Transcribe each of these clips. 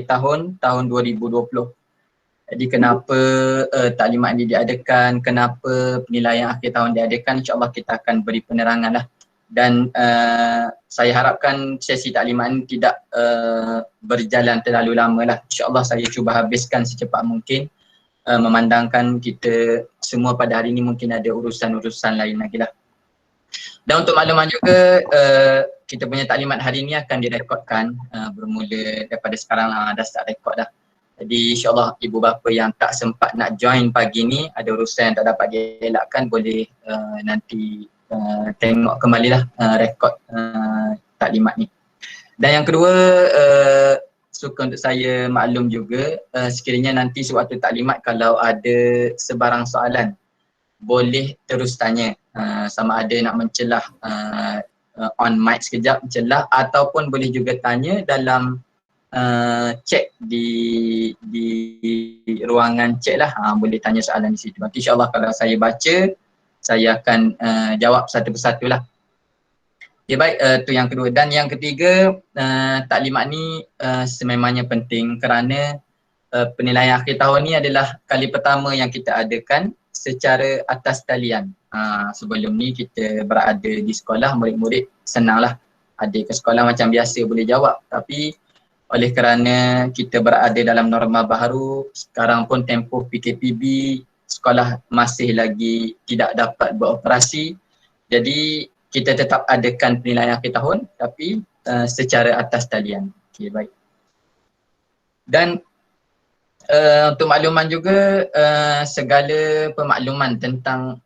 tahun 2020. Jadi kenapa taklimat ini diadakan, kenapa penilaian akhir tahun diadakan, insyaAllah kita akan beri penerangan lah. Dan saya harapkan sesi taklimat ini tidak berjalan terlalu lama lah. InsyaAllah saya cuba habiskan secepat mungkin, memandangkan kita semua pada hari ini mungkin ada urusan-urusan lain lagi lah. Dan untuk makluman juga, kita punya taklimat hari ini akan direkodkan bermula daripada sekarang lah, dah start rekod dah. Jadi insyaAllah ibu bapa yang tak sempat nak join pagi ni, ada urusan yang tak dapat dielakkan, boleh nanti tengok kembali lah rekod taklimat ni. Dan yang kedua, suka untuk saya maklum juga, sekiranya nanti sewaktu taklimat kalau ada sebarang soalan, boleh terus tanya, sama ada nak mencelah on mic sekejap, mencelah, ataupun boleh juga tanya dalam chat di ruangan chat lah, boleh tanya soalan di situ. Nanti insyaAllah kalau saya baca, saya akan jawab satu persatu lah. Okay, baik, tu yang kedua. Dan yang ketiga, taklimat ni sememangnya penting kerana penilaian akhir tahun ni adalah kali pertama yang kita adakan secara atas talian. Sebelum ni kita berada di sekolah, murid-murid senang lah, ada ke sekolah macam biasa boleh jawab, tapi oleh kerana kita berada dalam norma baharu, sekarang pun tempoh PKPB, sekolah masih lagi tidak dapat beroperasi. Jadi kita tetap adakan penilaian akhir tahun tapi secara atas talian. Okay, baik. Dan untuk makluman juga, segala pemakluman tentang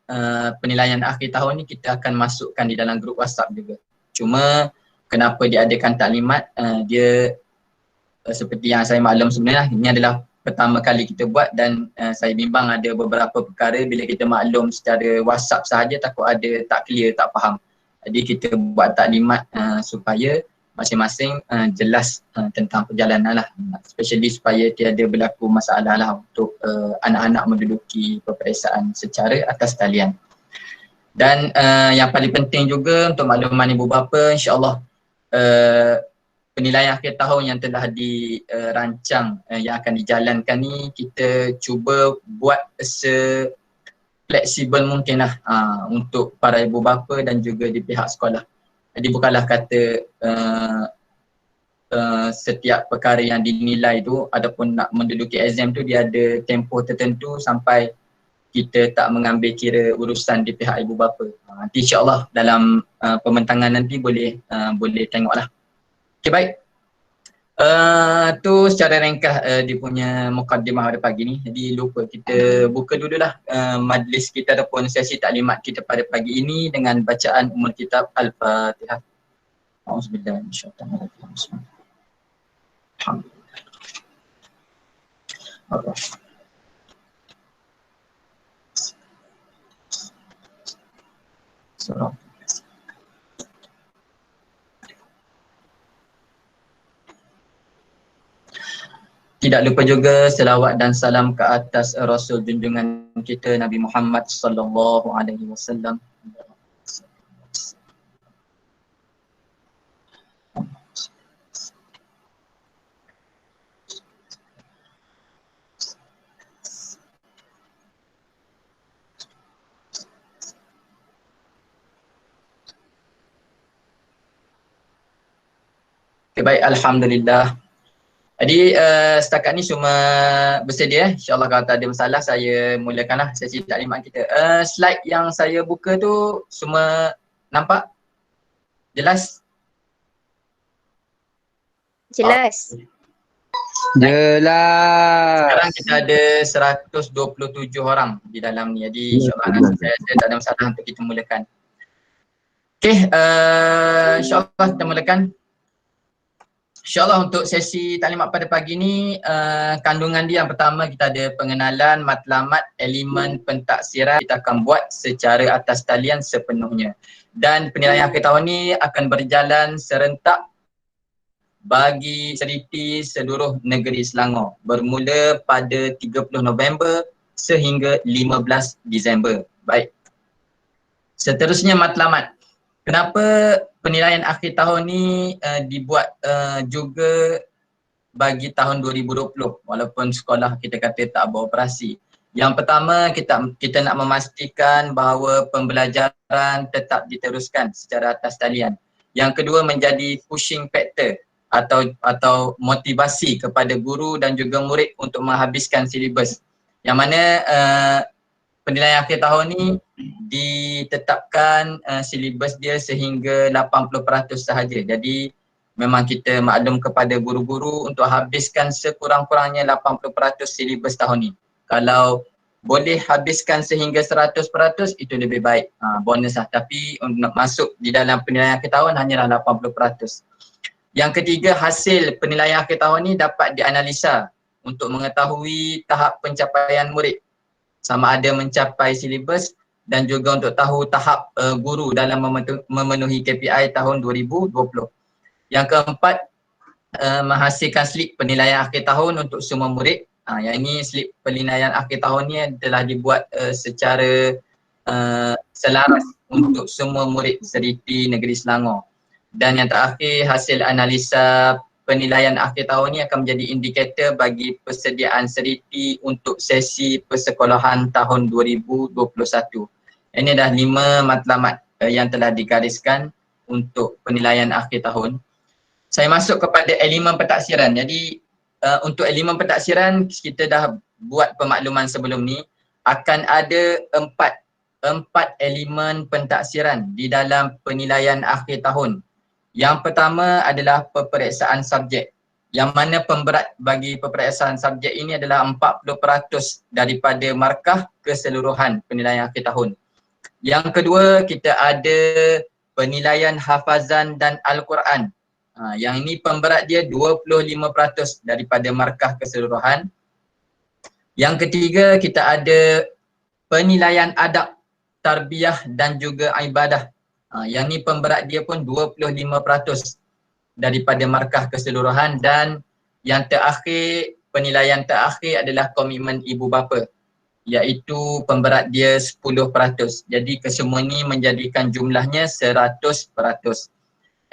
penilaian akhir tahun ni kita akan masukkan di dalam grup WhatsApp juga. Cuma kenapa diadakan taklimat, dia seperti yang saya maklum sebenarnya, ini adalah pertama kali kita buat dan saya bimbang ada beberapa perkara bila kita maklum secara WhatsApp sahaja takut ada tak clear, tak faham. Jadi kita buat taklimat supaya masing-masing jelas tentang perjalanan lah, especially supaya tiada berlaku masalah lah untuk anak-anak menduduki peperiksaan secara atas talian. Dan yang paling penting juga untuk makluman ibu bapa, insyaAllah penilaian akhir tahun yang telah dirancang yang akan dijalankan ni, kita cuba buat fleksibel mungkin lah untuk para ibu bapa dan juga di pihak sekolah. Jadi bukanlah kata setiap perkara yang dinilai tu ataupun nak menduduki exam tu dia ada tempoh tertentu sampai kita tak mengambil kira urusan di pihak ibu bapa. Nanti insyaAllah dalam pembentangan nanti boleh tengoklah. Okay, baik. Tu secara ringkas dia punya mukaddimah pada pagi ni. Jadi lupa kita buka dululah majlis kita ataupun sesi taklimat kita pada pagi ini dengan bacaan umul kitab Al-Fatihah. Auzubillahi minasyaitanir rajim. Bismillahirrahmanirrahim. Surah. Tidak lupa juga selawat dan salam ke atas Rasul junjungan kita Nabi Muhammad sallallahu alaihi wasallam. Okay, baik, alhamdulillah. Jadi setakat ni semua bersedia. InsyaAllah kalau tak ada masalah saya mulakanlah sesi taklimat kita. Slide yang saya buka tu semua nampak? Jelas? Jelas. Jelas. Sekarang kita ada 127 orang di dalam ni. Jadi insyaAllah saya tak ada masalah untuk kita mulakan. Okay, insyaAllah kita mulakan. InsyaAllah untuk sesi taklimat pada pagi ni, kandungan dia yang pertama kita ada pengenalan matlamat elemen pentaksiran, kita akan buat secara atas talian sepenuhnya. Dan penilaian akhir tahun ni akan berjalan serentak bagi seriti seluruh negeri Selangor bermula pada 30 November sehingga 15 Disember. Baik. Seterusnya matlamat. Kenapa penilaian akhir tahun ni dibuat juga bagi tahun 2020 walaupun sekolah kita kata tak beroperasi. Yang pertama, kita nak memastikan bahawa pembelajaran tetap diteruskan secara atas talian. Yang kedua, menjadi pushing factor atau motivasi kepada guru dan juga murid untuk menghabiskan silibus. Yang mana penilaian akhir tahun ni ditetapkan silibus dia sehingga 80% sahaja. Jadi memang kita maklum kepada guru-guru untuk habiskan sekurang-kurangnya 80% silibus tahun ni. Kalau boleh habiskan sehingga 100% itu lebih baik, bonus lah. Tapi untuk masuk di dalam penilaian akhir tahun hanyalah 80%. Yang ketiga, hasil penilaian akhir tahun ni dapat dianalisa untuk mengetahui tahap pencapaian murid sama ada mencapai silibus dan juga untuk tahu tahap guru dalam memenuhi KPI tahun 2020. Yang keempat, menghasilkan slip penilaian akhir tahun untuk semua murid. Yang ini slip penilaian akhir tahun ni telah dibuat secara selaras untuk semua murid Seriti Negeri Selangor. Dan yang terakhir, hasil analisa penilaian akhir tahun ni akan menjadi indikator bagi persediaan Seriti untuk sesi persekolahan tahun 2021. Ini dah 5 matlamat yang telah digariskan untuk penilaian akhir tahun. Saya masuk kepada elemen pentaksiran. Jadi untuk elemen pentaksiran kita dah buat pemakluman sebelum ni. Akan ada empat elemen pentaksiran di dalam penilaian akhir tahun. Yang pertama adalah peperiksaan subjek. Yang mana pemberat bagi peperiksaan subjek ini adalah 40% daripada markah keseluruhan penilaian akhir tahun. Yang kedua, kita ada penilaian hafazan dan Al-Quran. Yang ini pemberat dia 25% daripada markah keseluruhan. Yang ketiga, kita ada penilaian adab, tarbiyah dan juga ibadah. Yang ni pemberat dia pun 25% daripada markah keseluruhan. Dan yang terakhir, penilaian terakhir adalah komitmen ibu bapa, iaitu pemberat dia 10%. Jadi kesemua ni menjadikan jumlahnya 100%.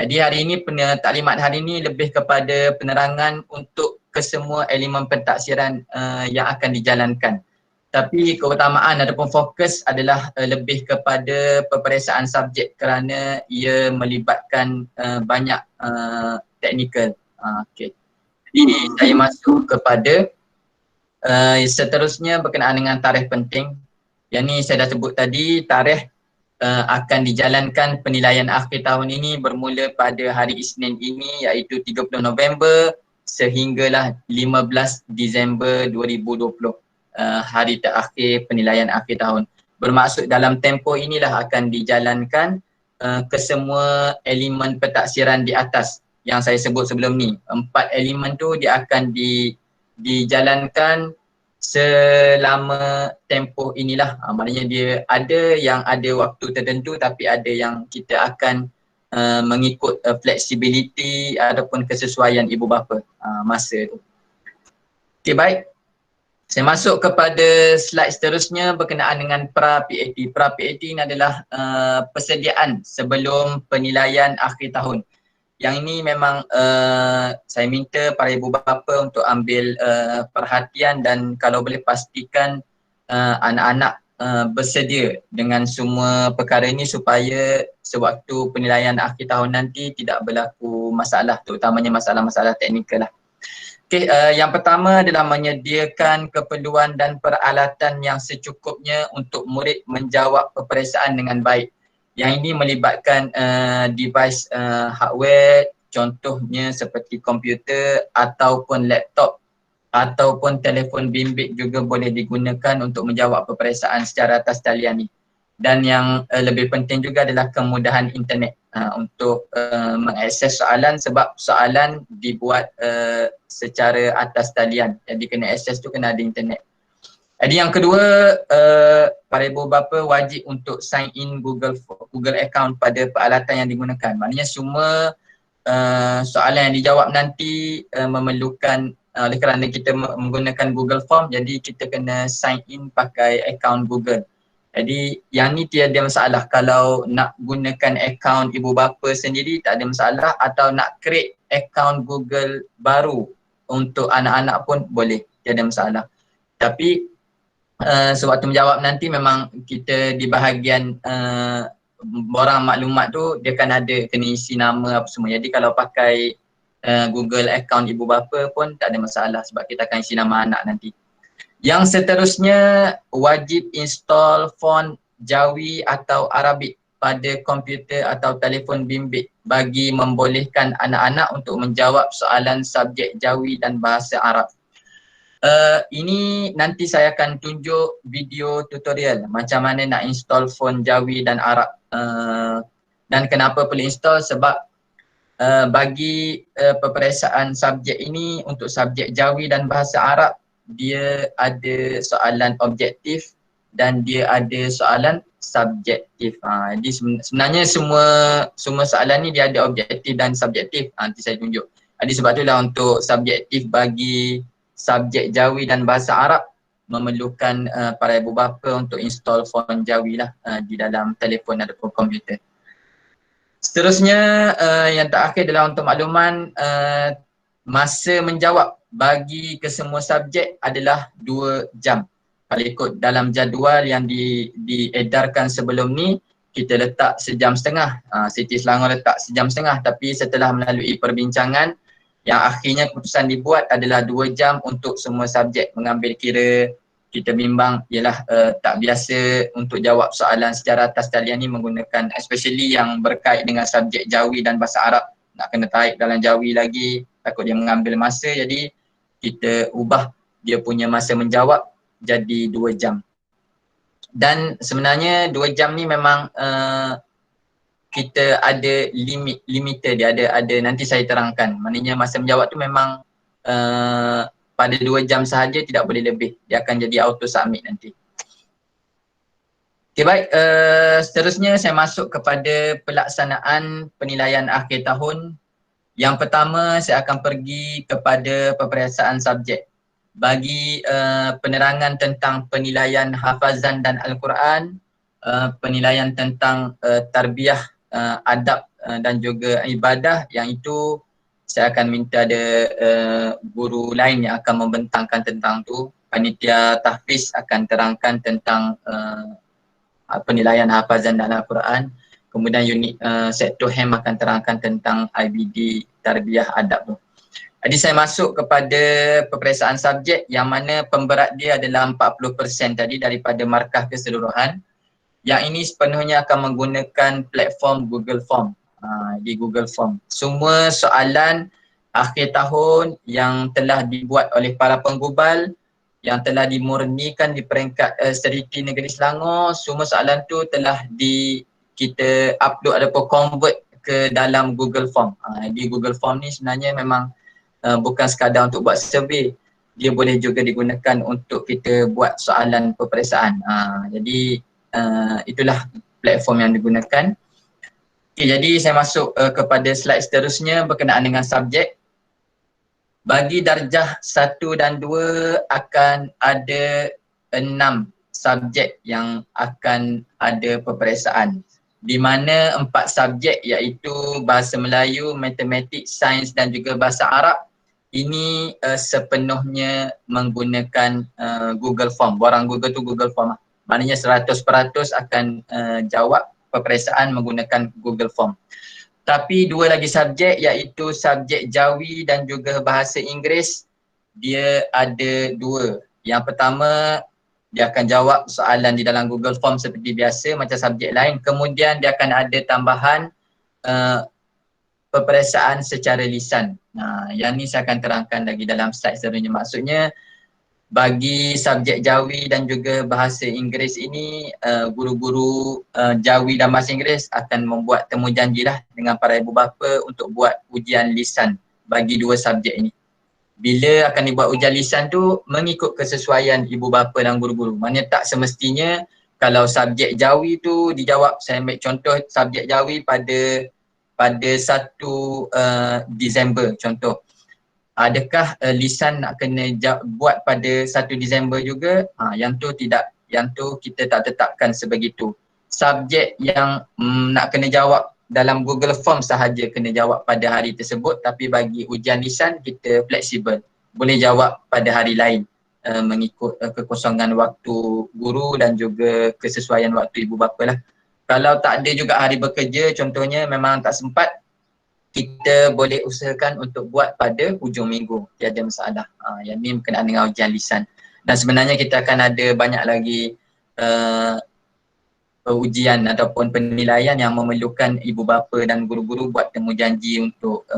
Jadi hari ini taklimat hari ini lebih kepada penerangan untuk kesemua elemen pentaksiran yang akan dijalankan. Tapi keutamaan ataupun fokus adalah lebih kepada peperiksaan subjek kerana ia melibatkan banyak teknikal. Okay. Jadi saya masuk kepada seterusnya berkenaan dengan tarikh penting. Yang ni saya dah sebut tadi, tarikh akan dijalankan penilaian akhir tahun ini bermula pada hari Isnin ini, iaitu 30 November sehinggalah 15 Disember 2020. Hari terakhir penilaian akhir tahun. Bermaksud dalam tempoh inilah akan dijalankan kesemua elemen pentaksiran di atas yang saya sebut sebelum ni. 4 elemen tu dia akan dijalankan selama tempoh inilah. Maknanya dia ada yang ada waktu tertentu, tapi ada yang kita akan mengikut flexibility ataupun kesesuaian ibu bapa masa tu. Okay, baik. Saya masuk kepada slide seterusnya berkenaan dengan pra-PAT. Pra-PAT ini adalah persediaan sebelum penilaian akhir tahun. Yang ini memang saya minta para ibu bapa untuk ambil perhatian dan kalau boleh pastikan anak-anak bersedia dengan semua perkara ini supaya sewaktu penilaian akhir tahun nanti tidak berlaku masalah, terutamanya masalah-masalah teknikal lah. Okay, yang pertama adalah menyediakan keperluan dan peralatan yang secukupnya untuk murid menjawab peperiksaan dengan baik. Yang ini melibatkan device hardware, contohnya seperti komputer ataupun laptop ataupun telefon bimbit juga boleh digunakan untuk menjawab peperiksaan secara atas talian ni. Dan yang lebih penting juga adalah kemudahan internet untuk mengakses soalan, sebab soalan dibuat secara atas talian. Jadi kena akses tu kena ada internet. Jadi yang kedua, para ibu bapa wajib untuk sign in Google account pada peralatan yang digunakan. Maknanya semua soalan yang dijawab nanti memerlukan, oleh kerana kita menggunakan Google Form, jadi kita kena sign in pakai account Google. Jadi yang ni tiada masalah. Kalau nak gunakan account ibu bapa sendiri tak ada masalah, atau nak create account Google baru untuk anak-anak pun boleh, tiada masalah. Tapi sewaktu menjawab nanti memang kita di bahagian borang maklumat tu dia kan ada kena isi nama apa semua. Jadi kalau pakai Google account ibu bapa pun tak ada masalah sebab kita akan isi nama anak nanti. Yang seterusnya, wajib install font Jawi atau Arabik pada komputer atau telefon bimbit bagi membolehkan anak-anak untuk menjawab soalan subjek Jawi dan bahasa Arab. Ini nanti saya akan tunjuk video tutorial macam mana nak install font Jawi dan Arab. Dan kenapa perlu install sebab bagi peperiksaan subjek ini untuk subjek Jawi dan bahasa Arab, dia ada soalan objektif dan dia ada soalan subjektif. Jadi sebenarnya semua soalan ni dia ada objektif dan subjektif. Nanti saya tunjuk. Jadi sebab itulah untuk subjektif bagi subjek Jawi dan bahasa Arab memerlukan para ibu bapa untuk install font Jawi lah di dalam telefon ataupun komputer. Seterusnya yang terakhir adalah untuk makluman masa menjawab bagi kesemua subjek adalah 2 jam. Kalau ikut dalam jadual yang diedarkan sebelum ni, kita letak 1.5 jam. Siti Selangor letak 1.5 jam, tapi setelah melalui perbincangan yang akhirnya keputusan dibuat adalah 2 jam untuk semua subjek. Mengambil kira kita bimbang ialah tak biasa untuk jawab soalan secara atas talian ni menggunakan especially yang berkait dengan subjek Jawi dan bahasa Arab. Nak kena tarik dalam Jawi lagi, takut dia mengambil masa, jadi kita ubah dia punya masa menjawab jadi 2 jam. Dan sebenarnya 2 jam ni memang kita ada limiter dia, ada nanti saya terangkan. Maknanya masa menjawab tu memang pada 2 jam sahaja, tidak boleh lebih. Dia akan jadi auto submit nanti. Okay, baik. Seterusnya saya masuk kepada pelaksanaan penilaian akhir tahun. Yang pertama saya akan pergi kepada peperiksaan subjek. Bagi penerangan tentang penilaian hafazan dan Al-Quran, penilaian tentang tarbiyah, adab dan juga ibadah, yang itu saya akan minta ada guru lain yang akan membentangkan tentang tu. Panitia tahfiz akan terangkan tentang penilaian hafazan dan Al-Quran. Kemudian unit sektor HEM akan terangkan tentang IBD tarbiyah adab tu. Jadi saya masuk kepada peperiksaan subjek yang mana pemberat dia adalah 40% tadi daripada markah keseluruhan. Yang ini sepenuhnya akan menggunakan platform Google Form. Di Google Form. Semua soalan akhir tahun yang telah dibuat oleh para penggubal, yang telah dimurnikan di peringkat Seriti Negeri Selangor, semua soalan tu telah kita upload ataupun convert ke dalam Google Form. Di Google Form ni sebenarnya memang bukan sekadar untuk buat survey, dia boleh juga digunakan untuk kita buat soalan peperiksaan. Jadi itulah platform yang digunakan. Okay, jadi saya masuk kepada slide seterusnya berkenaan dengan subjek. Bagi darjah 1 dan 2 akan ada 6 subjek yang akan ada peperiksaan, di mana 4 subjek iaitu bahasa Melayu, matematik, sains dan juga bahasa Arab ini sepenuhnya menggunakan Google Form. Borang Google tu Google Form. Maknanya 100% akan jawab peperiksaan menggunakan Google Form. Tapi 2 lagi subjek iaitu subjek Jawi dan juga bahasa Inggeris, dia ada 2. Yang pertama, dia akan jawab soalan di dalam Google Form seperti biasa macam subjek lain. Kemudian dia akan ada tambahan peperiksaan secara lisan. Yang ni saya akan terangkan lagi dalam slide seterusnya. Maksudnya bagi subjek Jawi dan juga bahasa Inggeris ini, guru-guru Jawi dan bahasa Inggeris akan membuat temu janjilah dengan para ibu bapa untuk buat ujian lisan bagi 2 subjek ini. Bila akan dibuat ujian lisan tu mengikut kesesuaian ibu bapa dan guru-guru. Maknanya tak semestinya kalau subjek Jawi tu dijawab, saya ambil contoh subjek Jawi pada 1 Disember contoh. Adakah lisan nak kena buat pada 1 Disember juga? Yang tu tidak, yang tu kita tak tetapkan sebegitu. Subjek yang nak kena jawab dalam Google Form sahaja kena jawab pada hari tersebut, tapi bagi ujian lisan kita fleksibel. boleh jawab pada hari lain mengikut kekosongan waktu guru dan juga kesesuaian waktu ibu bapa lah. Kalau tak ada juga hari bekerja contohnya memang tak sempat, kita boleh usahakan untuk buat pada hujung minggu, tiada masalah. Yang ni berkenaan dengan ujian lisan. Dan sebenarnya kita akan ada banyak lagi ujian ataupun penilaian yang memerlukan ibu bapa dan guru-guru buat temu janji untuk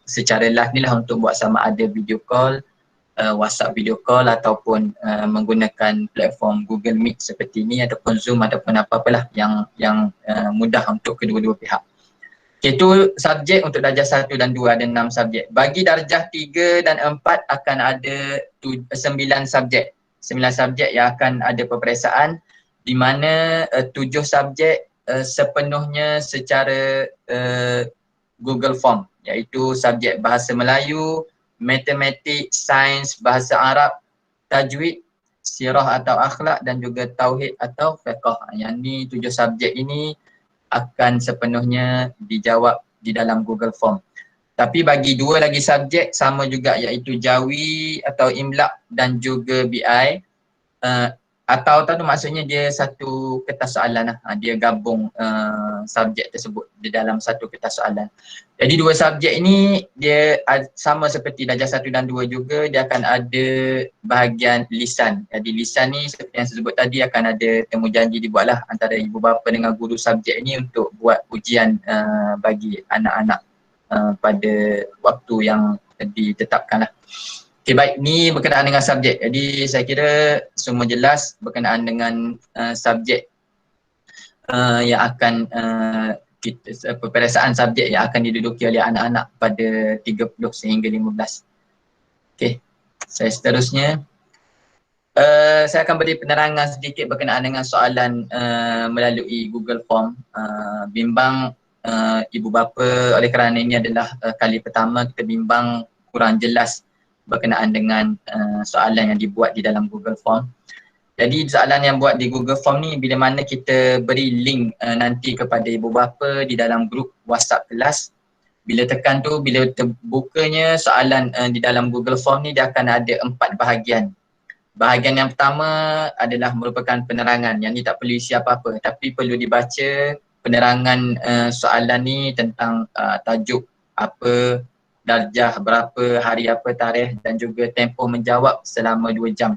secara live ni lah, untuk buat sama ada video call, WhatsApp video call ataupun menggunakan platform Google Meet seperti ni ataupun Zoom ataupun apa-apalah yang mudah untuk kedua-dua pihak. Okay, itu subjek untuk darjah 1 dan 2 ada 6 subjek. Bagi darjah 3 dan 4 akan ada 9 subjek. 9 subjek yang akan ada peperiksaan di mana 7 subjek sepenuhnya secara Google Form, iaitu subjek bahasa Melayu, matematik, sains, bahasa Arab, tajwid, sirah atau akhlak dan juga tauhid atau fiqh. Yang ni 7 subjek ini akan sepenuhnya dijawab di dalam Google Form. Tapi bagi 2 lagi subjek sama juga, iaitu Jawi atau Imlak dan juga BI, atau tu maksudnya dia satu kertas soalan lah. Dia gabung subjek tersebut di dalam satu kertas soalan. Jadi 2 subjek ini dia sama seperti darjah 1 dan 2 juga, dia akan ada bahagian lisan. Jadi lisan ni seperti yang saya sebut tadi akan ada temu janji dibuatlah antara ibu bapa dengan guru subjek ini untuk buat ujian bagi anak-anak pada waktu yang ditetapkan lah. Okay, baik, ni berkenaan dengan subjek. Jadi saya kira semua jelas berkenaan dengan subjek yang akan peperiksaan subjek yang akan diduduki oleh anak-anak pada 30 sehingga 15. Okey, saya seterusnya. Saya akan beri penerangan sedikit berkenaan dengan soalan melalui Google Form. Bimbang ibu bapa oleh kerana ini adalah kali pertama kita bimbang kurang jelas berkenaan dengan soalan yang dibuat di dalam Google Form. Jadi soalan yang buat di Google Form ni bila mana kita beri link nanti kepada ibu bapa di dalam grup WhatsApp kelas, bila tekan tu, bila terbukanya soalan di dalam Google Form ni, dia akan ada 4 bahagian. Bahagian yang pertama adalah merupakan penerangan, yang ni tak perlu isi apa-apa tapi perlu dibaca penerangan soalan ni tentang tajuk apa, darjah berapa, hari apa, tarikh dan juga tempoh menjawab selama 2 jam.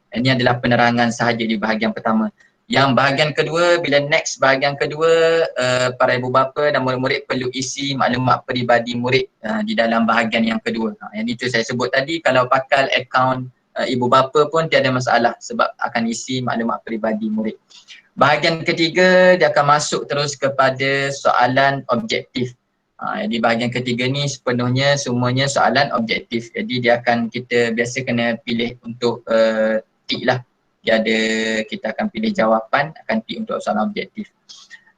Ini adalah penerangan sahaja di bahagian pertama. Yang bahagian kedua, bila next bahagian kedua, para ibu bapa dan murid-murid perlu isi maklumat peribadi murid di dalam bahagian yang kedua. Yang itu saya sebut tadi, kalau pakai akaun ibu bapa pun tiada masalah sebab akan isi maklumat peribadi murid. Bahagian ketiga, dia akan masuk terus kepada soalan objektif. Jadi bahagian ketiga ni sepenuhnya semuanya soalan objektif. Jadi dia akan, kita biasa kena pilih untuk tik lah. Dia ada, kita akan pilih jawapan, akan tik untuk soalan objektif.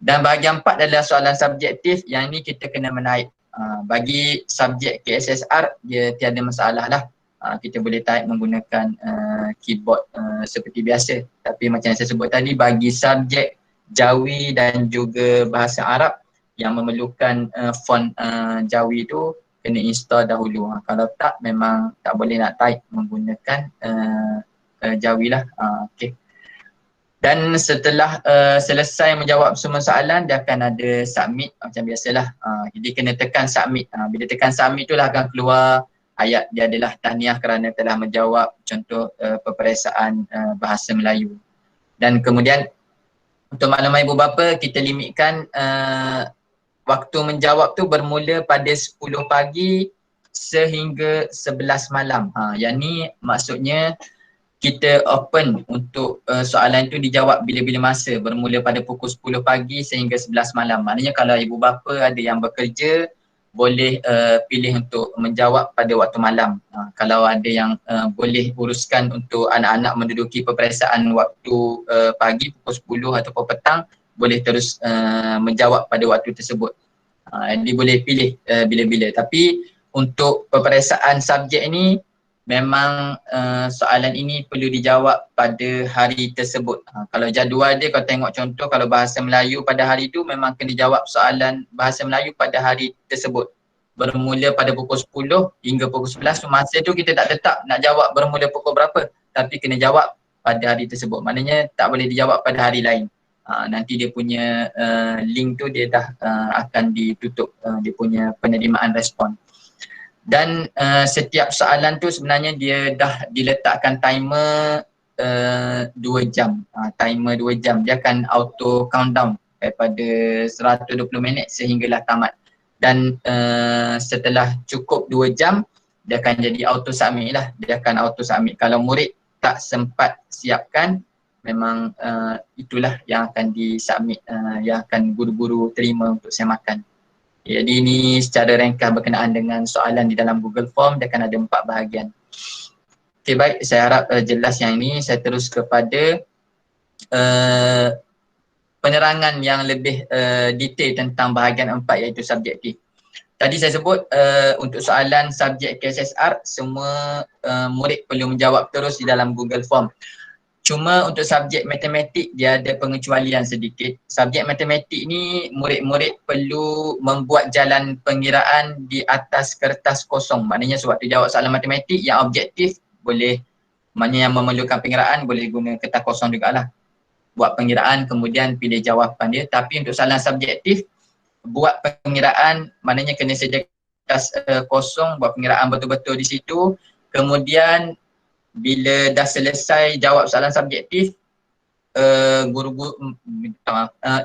Dan bahagian 4 adalah soalan subjektif, yang ni kita kena menaip. Bagi subjek KSSR dia tiada masalah lah. Kita boleh type menggunakan keyboard seperti biasa. Tapi macam yang saya sebut tadi, bagi subjek Jawi dan juga bahasa Arab yang memerlukan font Jawi tu kena install dahulu. Kalau tak, memang tak boleh nak type menggunakan Jawi lah. Okay. Dan setelah selesai menjawab semua soalan, dia akan ada submit macam biasalah. Jadi kena tekan submit. Bila tekan submit tu lah akan keluar ayat dia adalah tahniah kerana telah menjawab contoh peperiksaan bahasa Melayu. Dan kemudian untuk makluman ibu bapa, kita limitkan waktu menjawab tu bermula pada 10 pagi sehingga 11 malam. Yang ni maksudnya kita open untuk soalan itu dijawab bila-bila masa, bermula pada pukul 10 pagi sehingga 11 malam. Maknanya kalau ibu bapa ada yang bekerja, boleh pilih untuk menjawab pada waktu malam. Kalau ada yang boleh uruskan untuk anak-anak menduduki peperiksaan waktu pagi pukul 10 ataupun petang, boleh terus menjawab pada waktu tersebut. Jadi boleh pilih bila-bila. Tapi untuk peperiksaan subjek ini, memang soalan ini perlu dijawab pada hari tersebut. Kalau jadual dia, kalau tengok contoh, kalau bahasa Melayu pada hari itu memang kena jawab soalan bahasa Melayu pada hari tersebut. bermula pada pukul 10 hingga pukul 11. So masa tu kita tak tetap nak jawab bermula pukul berapa, tapi kena jawab pada hari tersebut. Maknanya tak boleh dijawab pada hari lain. Nanti dia punya link tu dia dah akan ditutup dia punya penerimaan respon. Dan setiap soalan tu sebenarnya dia dah diletakkan timer 2 jam. Timer 2 jam. Dia akan auto countdown daripada 120 minit sehinggalah tamat. Dan setelah cukup 2 jam, dia akan jadi auto submit lah. Dia akan auto submit. Kalau murid tak sempat siapkan, memang itulah yang akan disubmit, yang akan guru-guru terima untuk semakan. Jadi ini secara ringkas berkenaan dengan soalan di dalam Google Form. Dia akan ada 4 bahagian. Okay, baik, saya harap jelas yang ini. Saya terus kepada penerangan yang lebih detail tentang bahagian 4 iaitu subjektif. Tadi saya sebut untuk soalan subjek KSSR semua murid perlu menjawab terus di dalam Google Form. Cuma untuk subjek matematik dia ada pengecualian sedikit. Subjek matematik ni murid-murid perlu membuat jalan pengiraan di atas kertas kosong. Maknanya sewaktu jawab soalan matematik yang objektif boleh, maknanya yang memerlukan pengiraan boleh guna kertas kosong jugalah. Buat pengiraan kemudian pilih jawapan dia. Tapi untuk soalan subjektif buat pengiraan, maknanya kena sedia kertas kosong, buat pengiraan betul-betul di situ. Kemudian bila dah selesai jawab soalan subjektif,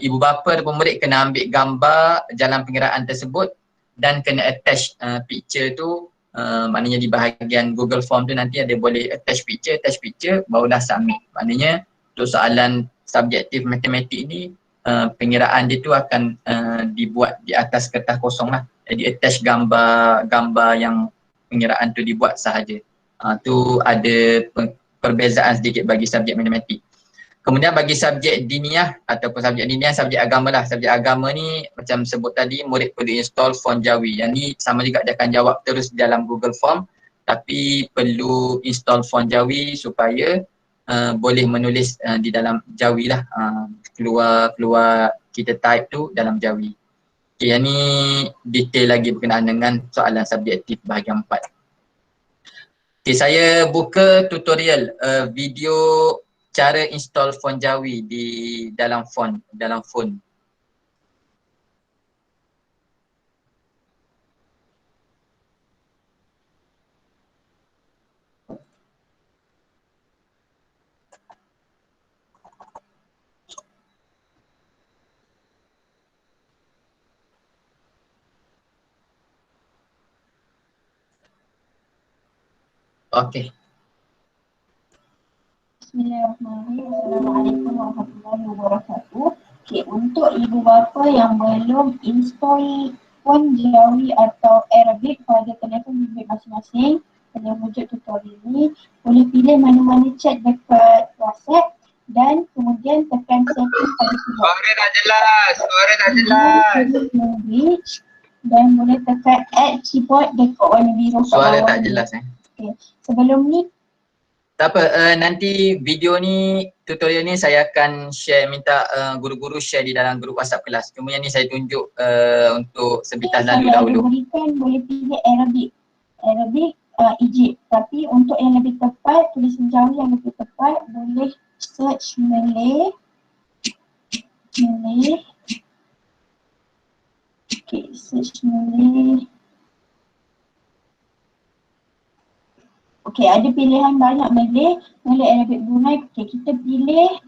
ibu bapa dan pemurid kena ambil gambar jalan pengiraan tersebut dan kena attach picture tu. Maknanya di bahagian Google Form tu nanti ada boleh attach picture barulah submit. Maknanya untuk soalan subjektif matematik ni pengiraan dia tu akan dibuat di atas kertas kosong lah. Jadi attach gambar yang pengiraan tu dibuat sahaja. Tu ada perbezaan sedikit bagi subjek matematik. Kemudian bagi subjek diniyah ataupun subjek diniyah, subjek agama lah. Subjek agama ni macam sebut tadi, murid perlu install font Jawi. Yang ni sama juga dia akan jawab terus dalam Google Form, tapi perlu install font Jawi supaya boleh menulis di dalam Jawi lah. Keluar kita type tu dalam Jawi. Okay, yang ni detail lagi berkenaan dengan soalan subjektif bahagian 4. Okay, saya buka tutorial video cara install font Jawi di dalam phone. Okey. Bismillahirrahmanirrahim. Assalamualaikum warahmatullahi wabarakatuh. Okey, untuk ibu bapa yang belum install font Jawi atau Arabic pada telefon bimbit masing-masing pada wujud tutorial ini, boleh pilih mana-mana chat dekat WhatsApp dan kemudian tekan setting pada keyboard. Suara tak jelas. Language dan boleh tekan add keyboard dekat warna biru kat Suara bawah tak ni. jelas. Okay. Sebelum ni Tak apa, nanti video ni, tutorial ni saya akan share, minta guru-guru share di dalam grup WhatsApp kelas. Cuma yang ni saya tunjuk untuk sebitas lalu dahulu. berikan boleh pilih Arabic Egypt. Tapi untuk yang lebih tepat, tulisan Jawi yang lebih tepat boleh search Malay. Okay, search Malay. Okay, ada pilihan banyak Malay Arabic Brunei. Okay, kita pilih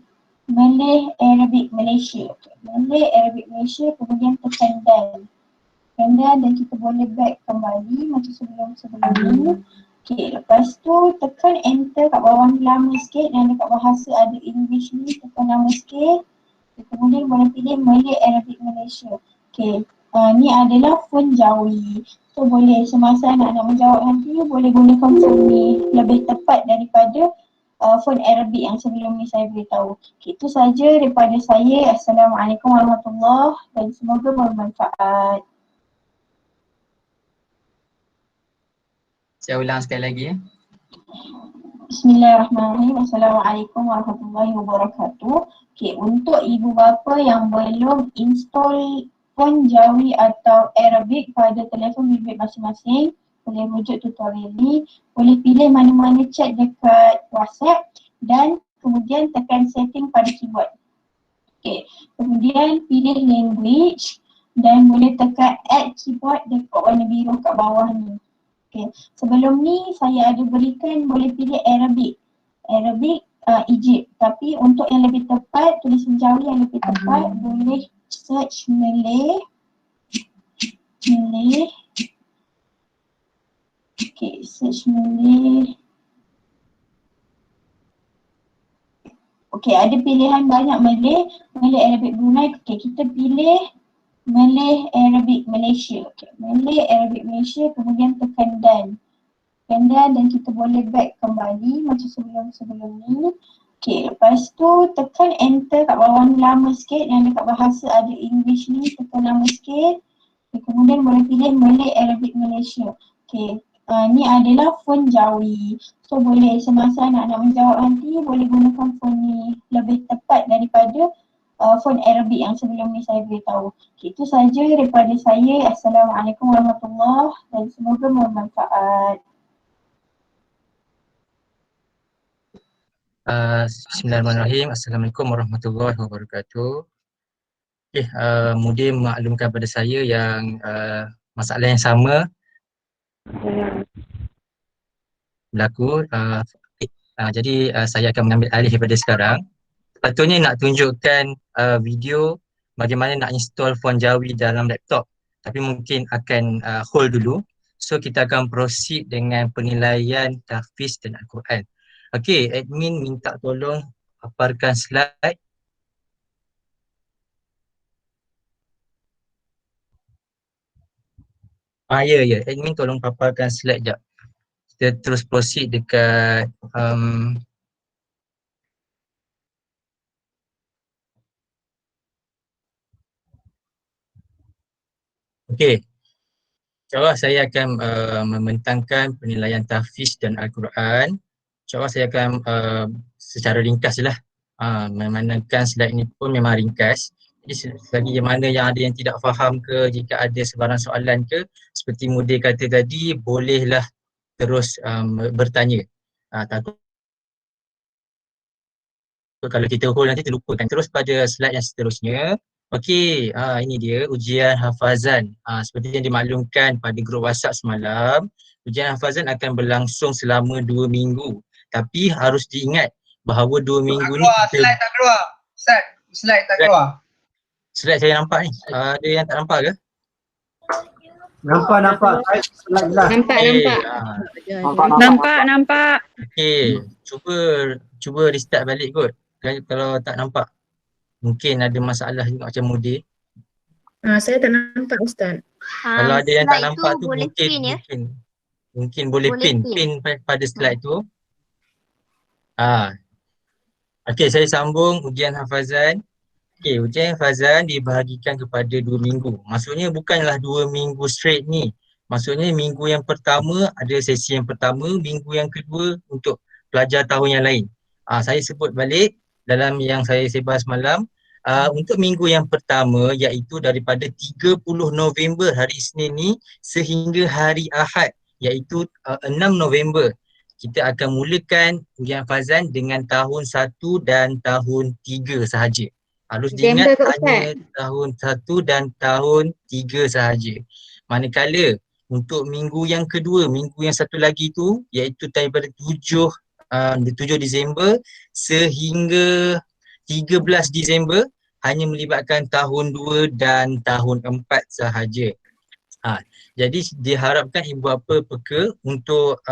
Malay Arabic Malaysia. Okay, Malay Arabic Malaysia, kemudian tekan dan kita boleh back kembali macam sebelum ni. Okay, lepas tu tekan enter kat bawah ni lama sikit dan dekat bahasa ada English ni, tekan lama sikit. Kemudian boleh pilih Malay Arabic Malaysia. Okay, ni adalah font Jawi. So boleh semasa anak-anak menjawab nanti boleh gunakan font ni lebih tepat daripada font Arabic yang sebelum ni saya beritahu. Okay, itu saja daripada saya. Assalamualaikum warahmatullahi dan semoga bermanfaat. Saya ulang sekali lagi ya. Bismillahirrahmanirrahim. Assalamualaikum warahmatullahi wabarakatuh. Okay, untuk ibu bapa yang belum install font Jawi atau Arabic pada telefon bimbit masing-masing. Boleh rujuk tutorial ni, boleh pilih mana-mana chat dekat WhatsApp dan kemudian tekan setting pada keyboard. Okay, kemudian pilih language dan boleh tekan add keyboard dekat warna biru kat bawah ni. Okay, sebelum ni saya ada berikan boleh pilih Arabic Egypt, tapi untuk yang lebih tepat, tulisan Jawi yang lebih tepat boleh search Malay. Okay, search Malay. Okay, ada pilihan banyak Malay Arabic Brunei. Okay, kita pilih Malay Arabic Malaysia. Okay, Malay Arabic Malaysia, kemudian tekan done. Dan kita boleh back kembali macam sebelum ni. Okay, lepas tu tekan enter kat bawah ni lama sikit, yang dekat bahasa ada English ni tekan lama sikit. Okay, kemudian boleh pilih Malay Arabic Malaysia. Okay, ni adalah font Jawi. So boleh semasa nak menjawab nanti boleh gunakan font ni, lebih tepat daripada font Arabic yang sebelum ni saya beritahu. Okay, itu saja daripada saya. Assalamualaikum warahmatullahi dan semoga bermanfaat. Bismillahirrahmanirrahim. Assalamualaikum warahmatullahi wabarakatuh. Okay, Mudir maklumkan pada saya yang masalah yang sama berlaku. Jadi saya akan mengambil alih daripada sekarang. Sepatutnya nak tunjukkan video bagaimana nak install font Jawi dalam laptop, tapi mungkin akan hold dulu. So kita akan proceed dengan penilaian tahfiz dan Al-Quran. Okey, admin minta tolong paparkan slide. Ya, admin tolong paparkan slide jap. Kita terus proceed dekat okey. InsyaAllah saya akan membentangkan penilaian tahfiz dan Al-Quran. InsyaAllah saya akan secara ringkas lah. Memandangkan slide ni pun memang ringkas. Jadi selagi yang mana yang ada yang tidak faham ke, jika ada sebarang soalan ke, seperti Mudir kata tadi, bolehlah terus bertanya. Takut kalau kita hold nanti terlupakan. Terus pada slide yang seterusnya. Okey, ini dia ujian hafazan. Seperti yang dimaklumkan pada grup WhatsApp semalam, ujian hafazan akan berlangsung selama 2 minggu. Tapi harus diingat bahawa 2 minggu ni kita... Slide tak keluar. Slide tak keluar. Slide saya nampak ni. Ada yang tak nampak ke? Nampak. Slide lah. Nampak. Okey, cuba restart balik kot. Kalau tak nampak. Mungkin ada masalah juga macam Mudir. Saya tak nampak Ustaz. Kalau ada yang tak nampak tu boleh mungkin pin, ya? mungkin boleh pin pada slide tu. Okey, saya sambung ujian hafazan. Okey, ujian hafazan dibahagikan kepada 2 minggu. Maksudnya bukanlah 2 minggu straight ni. Maksudnya minggu yang pertama ada sesi yang pertama, minggu yang kedua untuk pelajar tahun yang lain. Saya sebut balik dalam yang saya sebar semalam. Untuk minggu yang pertama iaitu daripada 30 November hari Isnin ni sehingga hari Ahad iaitu 6 November. Kita akan mulakan ujian hafazan dengan tahun 1 dan tahun 3 sahaja. Harus diingat hanya tahun 1 dan tahun 3 sahaja. Manakala untuk minggu yang kedua, minggu yang satu lagi tu iaitu daripada 7 Disember sehingga 13 Disember hanya melibatkan tahun 2 dan tahun 4 sahaja. Jadi diharapkan ibu bapa peka untuk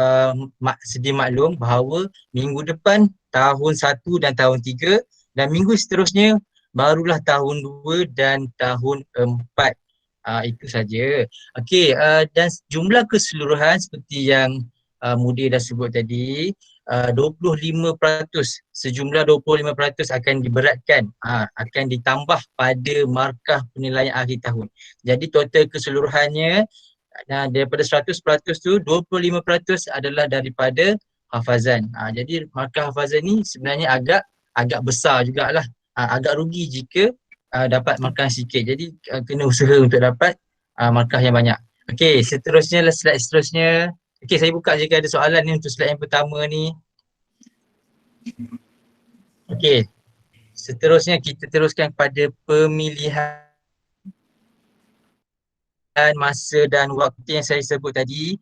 sedia maklum bahawa minggu depan tahun 1 dan tahun 3 dan minggu seterusnya barulah tahun 2 dan tahun 4. Itu saja. Okey, dan jumlah keseluruhan seperti yang Mudir dah sebut tadi, 25%, sejumlah 25% akan diberatkan, akan ditambah pada markah penilaian akhir tahun. Jadi total keseluruhannya daripada 100% tu 25% adalah daripada hafazan. Jadi markah hafazan ni sebenarnya agak besar jugalah. Agak rugi jika dapat markah sikit. Jadi kena usaha untuk dapat markah yang banyak. Okey, seterusnya slide seterusnya. Okey, saya buka jika ada soalan ni untuk slide yang pertama ni. Okey, seterusnya kita teruskan pada pemilihan masa dan waktu yang saya sebut tadi.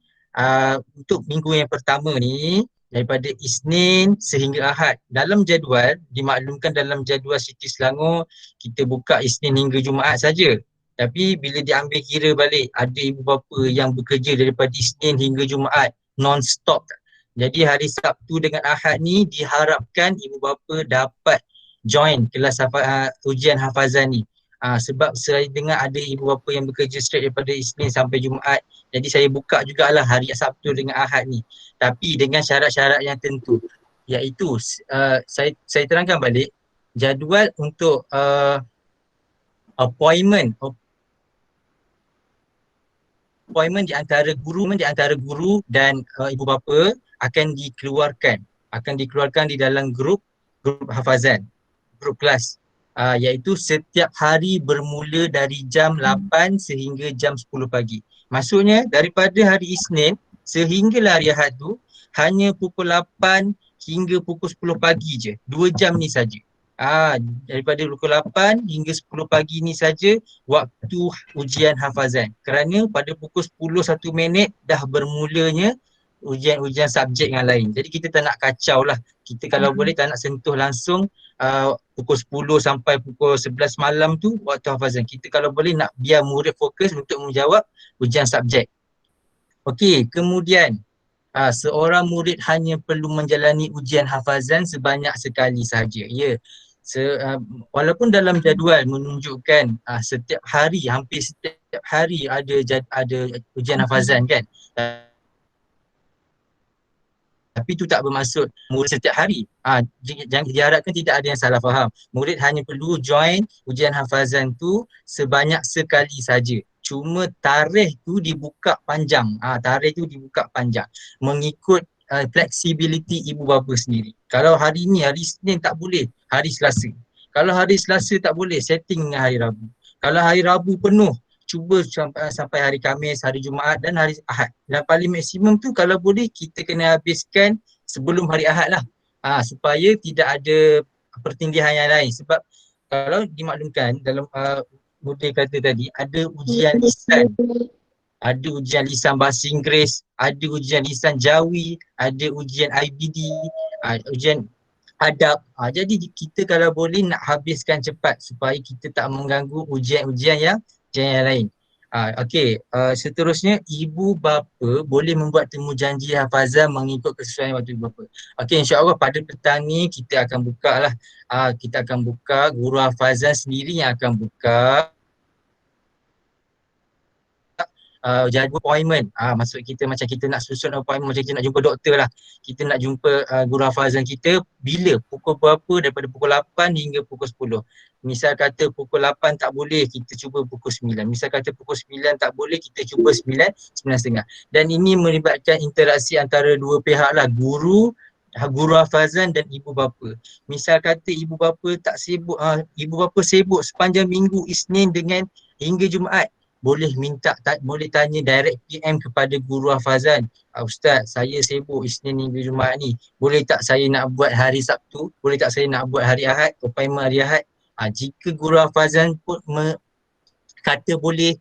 Untuk minggu yang pertama ni daripada Isnin sehingga Ahad. Dalam jadual, dimaklumkan dalam jadual Siti Selangor kita buka Isnin hingga Jumaat saja. Tapi bila diambil kira balik, ada ibu bapa yang bekerja daripada Isnin hingga Jumaat non-stop. Jadi hari Sabtu dengan Ahad ni diharapkan ibu bapa dapat join kelas ujian hafazan ni. Sebab saya dengar ada ibu bapa yang bekerja straight daripada Isnin sampai Jumaat. Jadi saya buka jugalah hari Sabtu dengan Ahad ni. Tapi dengan syarat-syarat yang tentu. Iaitu saya terangkan balik jadual untuk appointment di antara guru dan ibu bapa akan dikeluarkan di dalam grup hafazan, grup kelas. Iaitu setiap hari bermula dari jam 8 sehingga jam 10 pagi. Maksudnya daripada hari Isnin sehingga hari Ahad tu hanya pukul 8 hingga pukul 10 pagi je. 2 jam ni saja. Daripada pukul 8 hingga 10 pagi ni saja waktu ujian hafazan. Kerana pada pukul 10 1 minit dah bermulanya ujian subjek yang lain. Jadi kita tak nak kacau lah. Kita kalau boleh tak nak sentuh langsung pukul 10 sampai pukul 11 malam tu waktu hafazan. Kita kalau boleh nak biar murid fokus untuk menjawab ujian subjek. Okey, kemudian seorang murid hanya perlu menjalani ujian hafazan sebanyak sekali sahaja. Ya. Walaupun dalam jadual menunjukkan setiap hari, hampir setiap hari ada ujian hafazan kan. Tapi itu tak bermaksud murid setiap hari. Jangan diharapkan tidak ada yang salah faham. Murid hanya perlu join ujian hafazan tu sebanyak sekali saja. Cuma tarikh tu dibuka panjang. Tarikh tu dibuka panjang. Mengikut flexibility ibu bapa sendiri. Kalau hari ni, hari Isnin tak boleh, hari Selasa. Kalau hari Selasa tak boleh, setting dengan hari Rabu. Kalau hari Rabu penuh, cuba sampai hari Khamis, hari Jumaat dan hari Ahad. Dan paling maksimum tu kalau boleh kita kena habiskan sebelum hari Ahad lah. Supaya tidak ada pertindihan yang lain. Sebab kalau dimaklumkan dalam model kata tadi ada ujian lisan. Ada ujian lisan bahasa Inggeris, ada ujian lisan Jawi, ada ujian IBD, ujian adab. Jadi kita kalau boleh nak habiskan cepat supaya kita tak mengganggu ujian-ujian yang lain. Okey, seterusnya ibu bapa boleh membuat temu janji hafazan mengikut kesesuaian waktu ibu bapa. Okey, insya-Allah pada petang ni kita akan buka lah. Kita akan buka, guru hafazan sendiri yang akan buka jadual appointment. Maksud kita macam kita nak susun appointment, macam kita nak jumpa doktor lah. Kita nak jumpa guru hafazan kita bila, pukul berapa, daripada pukul 8 hingga pukul 10. Misal kata pukul 8 tak boleh, kita cuba pukul 9. Misal kata pukul 9 tak boleh, kita cuba 9.30. Dan ini melibatkan interaksi antara dua pihak lah, guru hafazan dan ibu bapa. Misal kata ibu bapa tak sibuk, ibu bapa sibuk sepanjang minggu Isnin dengan hingga Jumaat, boleh boleh tanya direct PM kepada guru hafazan. Ustaz, saya sibuk Isnin hingga Jumaat ni. Boleh tak saya nak buat hari Sabtu? Boleh tak saya nak buat hari Ahad? Appointment hari Ahad? Jika guru hafazan pun kata boleh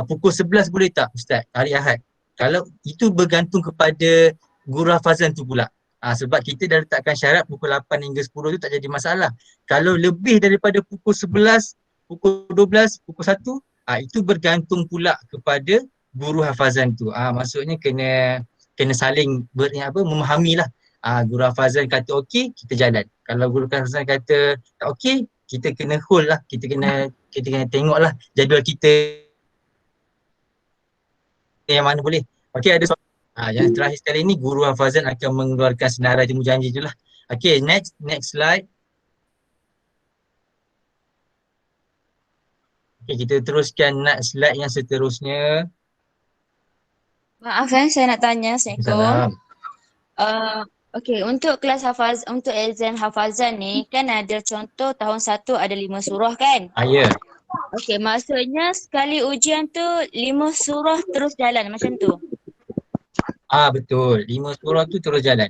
pukul 11 boleh tak Ustaz hari Ahad? Kalau itu bergantung kepada guru hafazan tu pula. Sebab kita dah letakkan syarat pukul 8 hingga 10 tu tak jadi masalah. Kalau lebih daripada pukul 11, pukul 12, pukul 1, itu bergantung pula kepada guru hafazan tu. Maksudnya kena saling memahami lah. Guru hafazan kata okey, kita jalan. Kalau guru hafazan kata tak okey, kita kena hold lah. Kita kena tengok lah jadual kita yang mana boleh. Okey, ada soalan. Yang terakhir sekali ni guru hafazan akan mengeluarkan senarai temu janji je lah. Okey, next slide. Okay, kita teruskan slide yang seterusnya. Maaf saya nak tanya. Assalamualaikum. Okey, untuk kelas untuk exam hafazan ni kan ada contoh tahun 1 ada 5 surah kan? Ya. Okey, maksudnya sekali ujian tu 5 surah terus jalan macam tu. Betul. 5 surah tu terus jalan.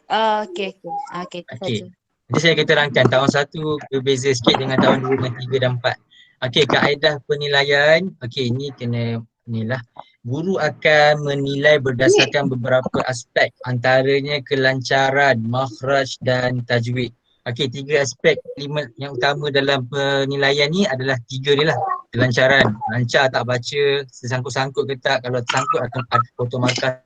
Okey okey. Okey, tu Okey. saja. Jadi saya kata terangkan tahun 1 berbeza sikit dengan tahun 2 dan 3 dan 4. Okey, kaedah penilaian. Okey, ini kena inilah. Guru akan menilai berdasarkan beberapa aspek, antaranya kelancaran, makhraj dan tajwid. Okey, 3 aspek yang utama dalam penilaian ni adalah 3 ni lah. Kelancaran, lancar tak baca, sesangkut-sangkut ke tak, kalau tersangkut akan ada potong markah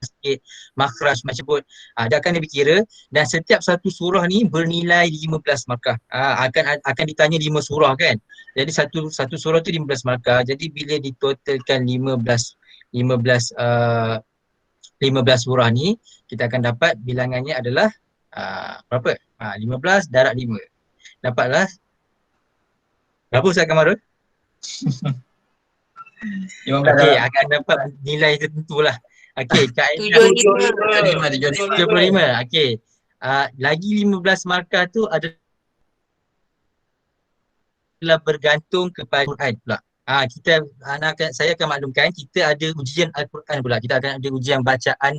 sikit, makhraj macam pun. Dia akan dikira dan setiap satu surah ni bernilai 15 markah. Akan ditanya 5 surah kan. Jadi satu surah tu 15 markah. Jadi bila ditotalkan 15 surah ni, kita akan dapat bilangannya adalah berapa? 15 darab 5. Dapatlah berapa Ustaz Kamarul? 15 Okey, akan dapat nilai tertentu lah. Okey, kaedah 75. Okey. Lagi 15 markah tu adalah bergantung kepada Quran pula. Saya akan maklumkan kita ada ujian Al-Quran pula. Kita akan ada ujian bacaan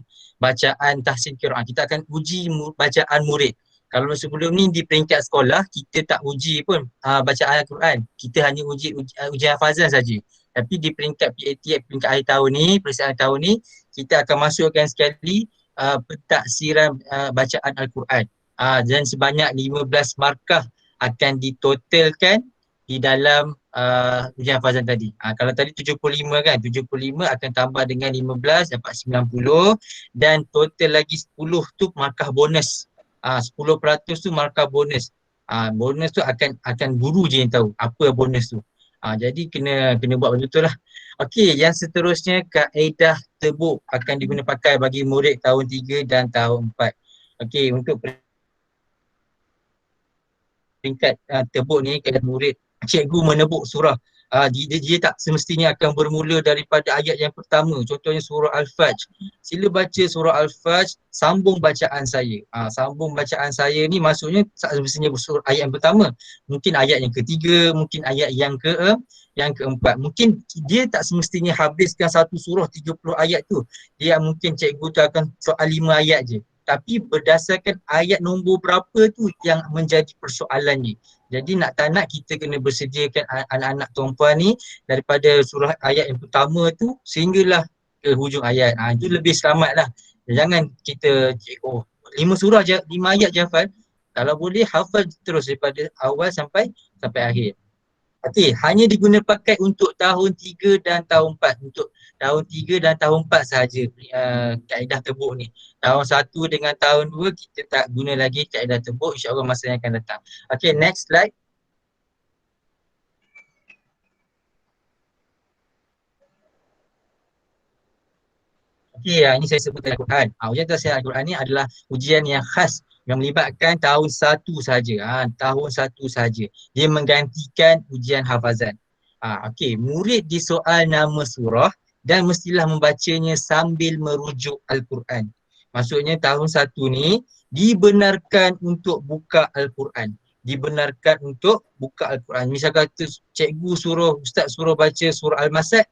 tahsin Quran. Kita akan uji bacaan murid. Kalau sebelum ni di peringkat sekolah kita tak uji pun bacaan Al-Quran. Kita hanya ujian hafazan saja. Tapi di peringkat PAT, peringkat akhir tahun ni, periksaan tahun ni, kita akan masukkan sekali pentaksiran bacaan Al-Quran. Dan sebanyak 15 markah akan ditotalkan di dalam ujian hafazan tadi. Kalau tadi 75 kan, 75 akan tambah dengan 15 dapat 90 dan total lagi 10 tu markah bonus. 10% tu markah bonus. Bonus tu akan guru je yang tahu apa bonus tu. Jadi kena buat betul lah. Okey, yang seterusnya kaedah tebuk akan diguna pakai bagi murid tahun 3 dan tahun 4. Okey, untuk peringkat tebuk ni kaedah murid, cikgu menebuk surah. Dia tak semestinya akan bermula daripada ayat yang pertama. Contohnya surah Al-Fajr. Sila baca surah Al-Fajr, sambung bacaan saya. Sambung bacaan saya ni maksudnya tak semestinya surah ayat yang pertama. Mungkin ayat yang ketiga, mungkin ayat yang keempat. Mungkin dia tak semestinya habiskan satu surah 30 ayat tu. Dia mungkin cikgu tu akan soal 5 ayat je. Tapi berdasarkan ayat nombor berapa tu yang menjadi persoalannya. Jadi nak tak nak kita kena bersediakan anak-anak tuan-puan ni daripada surah ayat yang pertama tu sehinggalah ke hujung ayat. Itu lebih selamat lah. Jangan kita 5 surah je, 5 ayat je hafal. Kalau boleh hafal terus daripada awal sampai akhir. Okey, hanya diguna pakai untuk tahun 3 dan tahun 4. Untuk tahun 3 dan tahun 4 sahaja kaedah tebuk ni. Tahun 1 dengan tahun 2 kita tak guna lagi kaedah tebuk, insya-Allah masa yang akan datang. Okey, next slide. Okey, ini saya sebut Al-Quran. Ujian tafsir Al-Quran ni adalah ujian yang khas yang melibatkan tahun 1 saja. Tahun 1 saja. Dia menggantikan ujian hafazan. Okey, murid disoal nama surah dan mestilah membacanya sambil merujuk Al-Quran. Maksudnya tahun 1 ni dibenarkan untuk buka Al-Quran. Dibenarkan untuk buka Al-Quran. Misal kata ustaz suruh baca surah Al-Masad,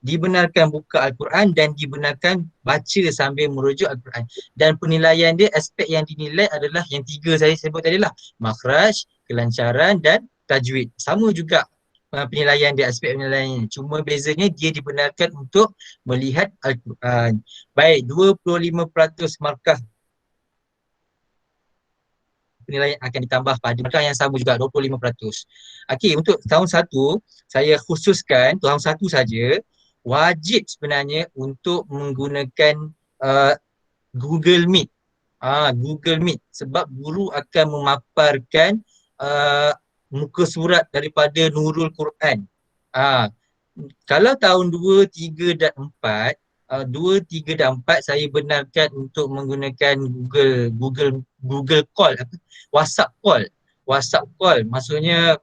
dibenarkan buka Al-Quran dan dibenarkan baca sambil merujuk Al-Quran. Dan penilaian dia, aspek yang dinilai adalah yang 3 saya sebut tadi lah. Makhraj, kelancaran dan tajwid. Sama juga penilaian dia, aspek penilaian. Cuma bezanya dia dibenarkan untuk melihat Al-Quran. Baik, 25% markah penilaian akan ditambah pada markah yang sama juga, 25%. Okey, untuk tahun 1 saya khususkan tahun 1 saja. Wajib sebenarnya untuk menggunakan Google Meet. Google Meet sebab guru akan memaparkan muka surat daripada Nurul Quran. Kalau tahun 2, 3 dan 4, 2, 3 dan 4 saya benarkan untuk menggunakan Google Call, WhatsApp Call. WhatsApp Call maksudnya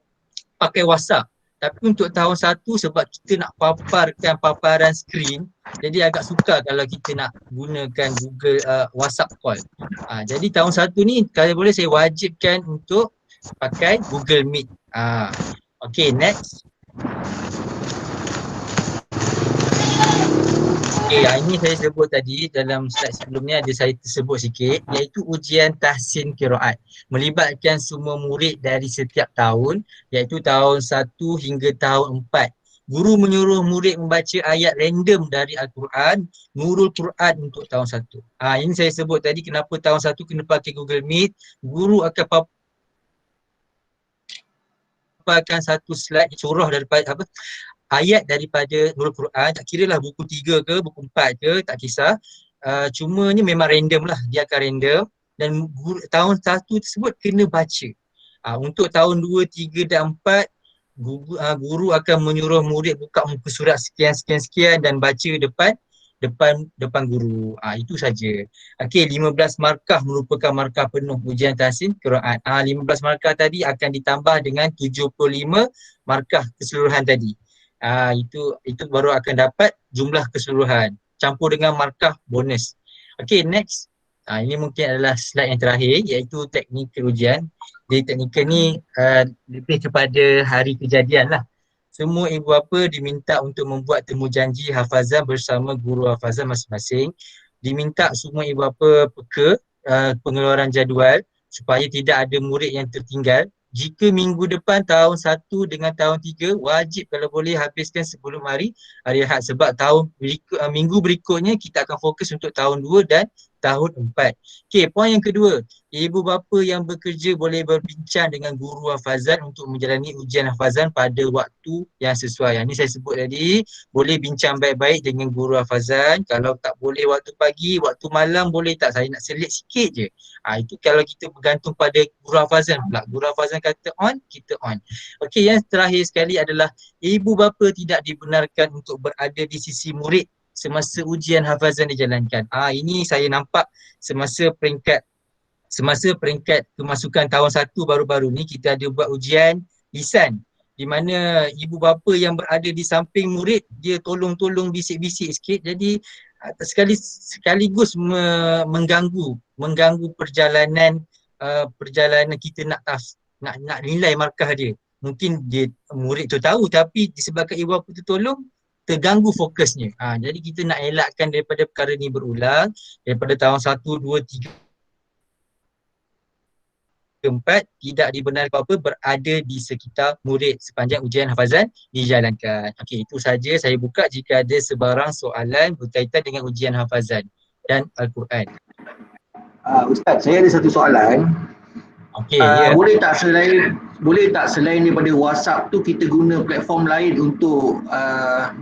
pakai WhatsApp. Tapi untuk tahun 1 sebab kita nak paparkan paparan skrin, jadi agak sukar kalau kita nak gunakan Google WhatsApp call. Jadi tahun 1 ni kalau boleh saya wajibkan untuk pakai Google Meet. Okay, next. Okay, ini saya sebut tadi dalam slide sebelum ni ada saya tersebut sikit, iaitu ujian tahsin qiraat. Melibatkan semua murid dari setiap tahun, iaitu tahun 1 hingga tahun 4. Guru menyuruh murid membaca ayat random dari Al-Quran, Nurul Quran untuk tahun 1. Ini saya sebut tadi kenapa tahun 1 kena pakai Google Meet. Guru akan paparkan satu slide surah daripada ayat daripada Nurul Quran, tak kira lah buku 3 ke, buku 4 ke, tak kisah. Cumanya memang random lah, dia akan random dan tahun 1 tersebut kena baca. Untuk tahun 2, 3 dan 4, guru akan menyuruh murid buka muka surat sekian dan baca depan guru. Itu saja. Okey, 15 markah merupakan markah penuh ujian tahsin qiraat. 15 markah tadi akan ditambah dengan 75 markah keseluruhan tadi. Itu baru akan dapat jumlah keseluruhan campur dengan markah bonus. Okey, next. Ini mungkin adalah slide yang terakhir, iaitu teknikal ujian. Jadi teknikal ni lebih kepada hari kejadian lah. Semua ibu bapa diminta untuk membuat temu janji hafazan bersama guru hafazan masing-masing. Diminta semua ibu bapa peka pengeluaran jadual supaya tidak ada murid yang tertinggal. Jika minggu depan tahun 1 dengan tahun 3, wajib kalau boleh habiskan sebelum hari Ahad, sebab minggu berikutnya kita akan fokus untuk tahun 2 dan tahun 4. Okey, poin yang kedua, ibu bapa yang bekerja boleh berbincang dengan guru hafazan untuk menjalani ujian hafazan pada waktu yang sesuai. Ini saya sebut tadi, boleh bincang baik-baik dengan guru hafazan. Kalau tak boleh waktu pagi, waktu malam boleh tak? Saya nak selit sikit je. Itu kalau kita bergantung pada guru hafazan pula. Guru hafazan kata on, kita on. Okey, yang terakhir sekali adalah ibu bapa tidak dibenarkan untuk berada di sisi murid semasa ujian hafazan dijalankan. Ini saya nampak semasa peringkat kemasukan tahun 1 baru-baru ni kita ada buat ujian lisan, di mana ibu bapa yang berada di samping murid dia tolong-tolong bisik-bisik sikit, jadi sekaligus mengganggu perjalanan kita nak nilai markah dia. Mungkin murid tu tahu tapi disebabkan ibu bapa tu tolong, terganggu fokusnya. Jadi kita nak elakkan daripada perkara ni berulang, daripada tahun 1, 2, 3, 4 tidak dibenarkan apa-apa berada di sekitar murid sepanjang ujian hafazan dijalankan. Okey, itu saja saya buka jika ada sebarang soalan berkaitan dengan ujian hafazan dan Al-Quran. Ustaz, saya ada satu soalan. Okey, Boleh tak selain daripada WhatsApp tu kita guna platform lain untuk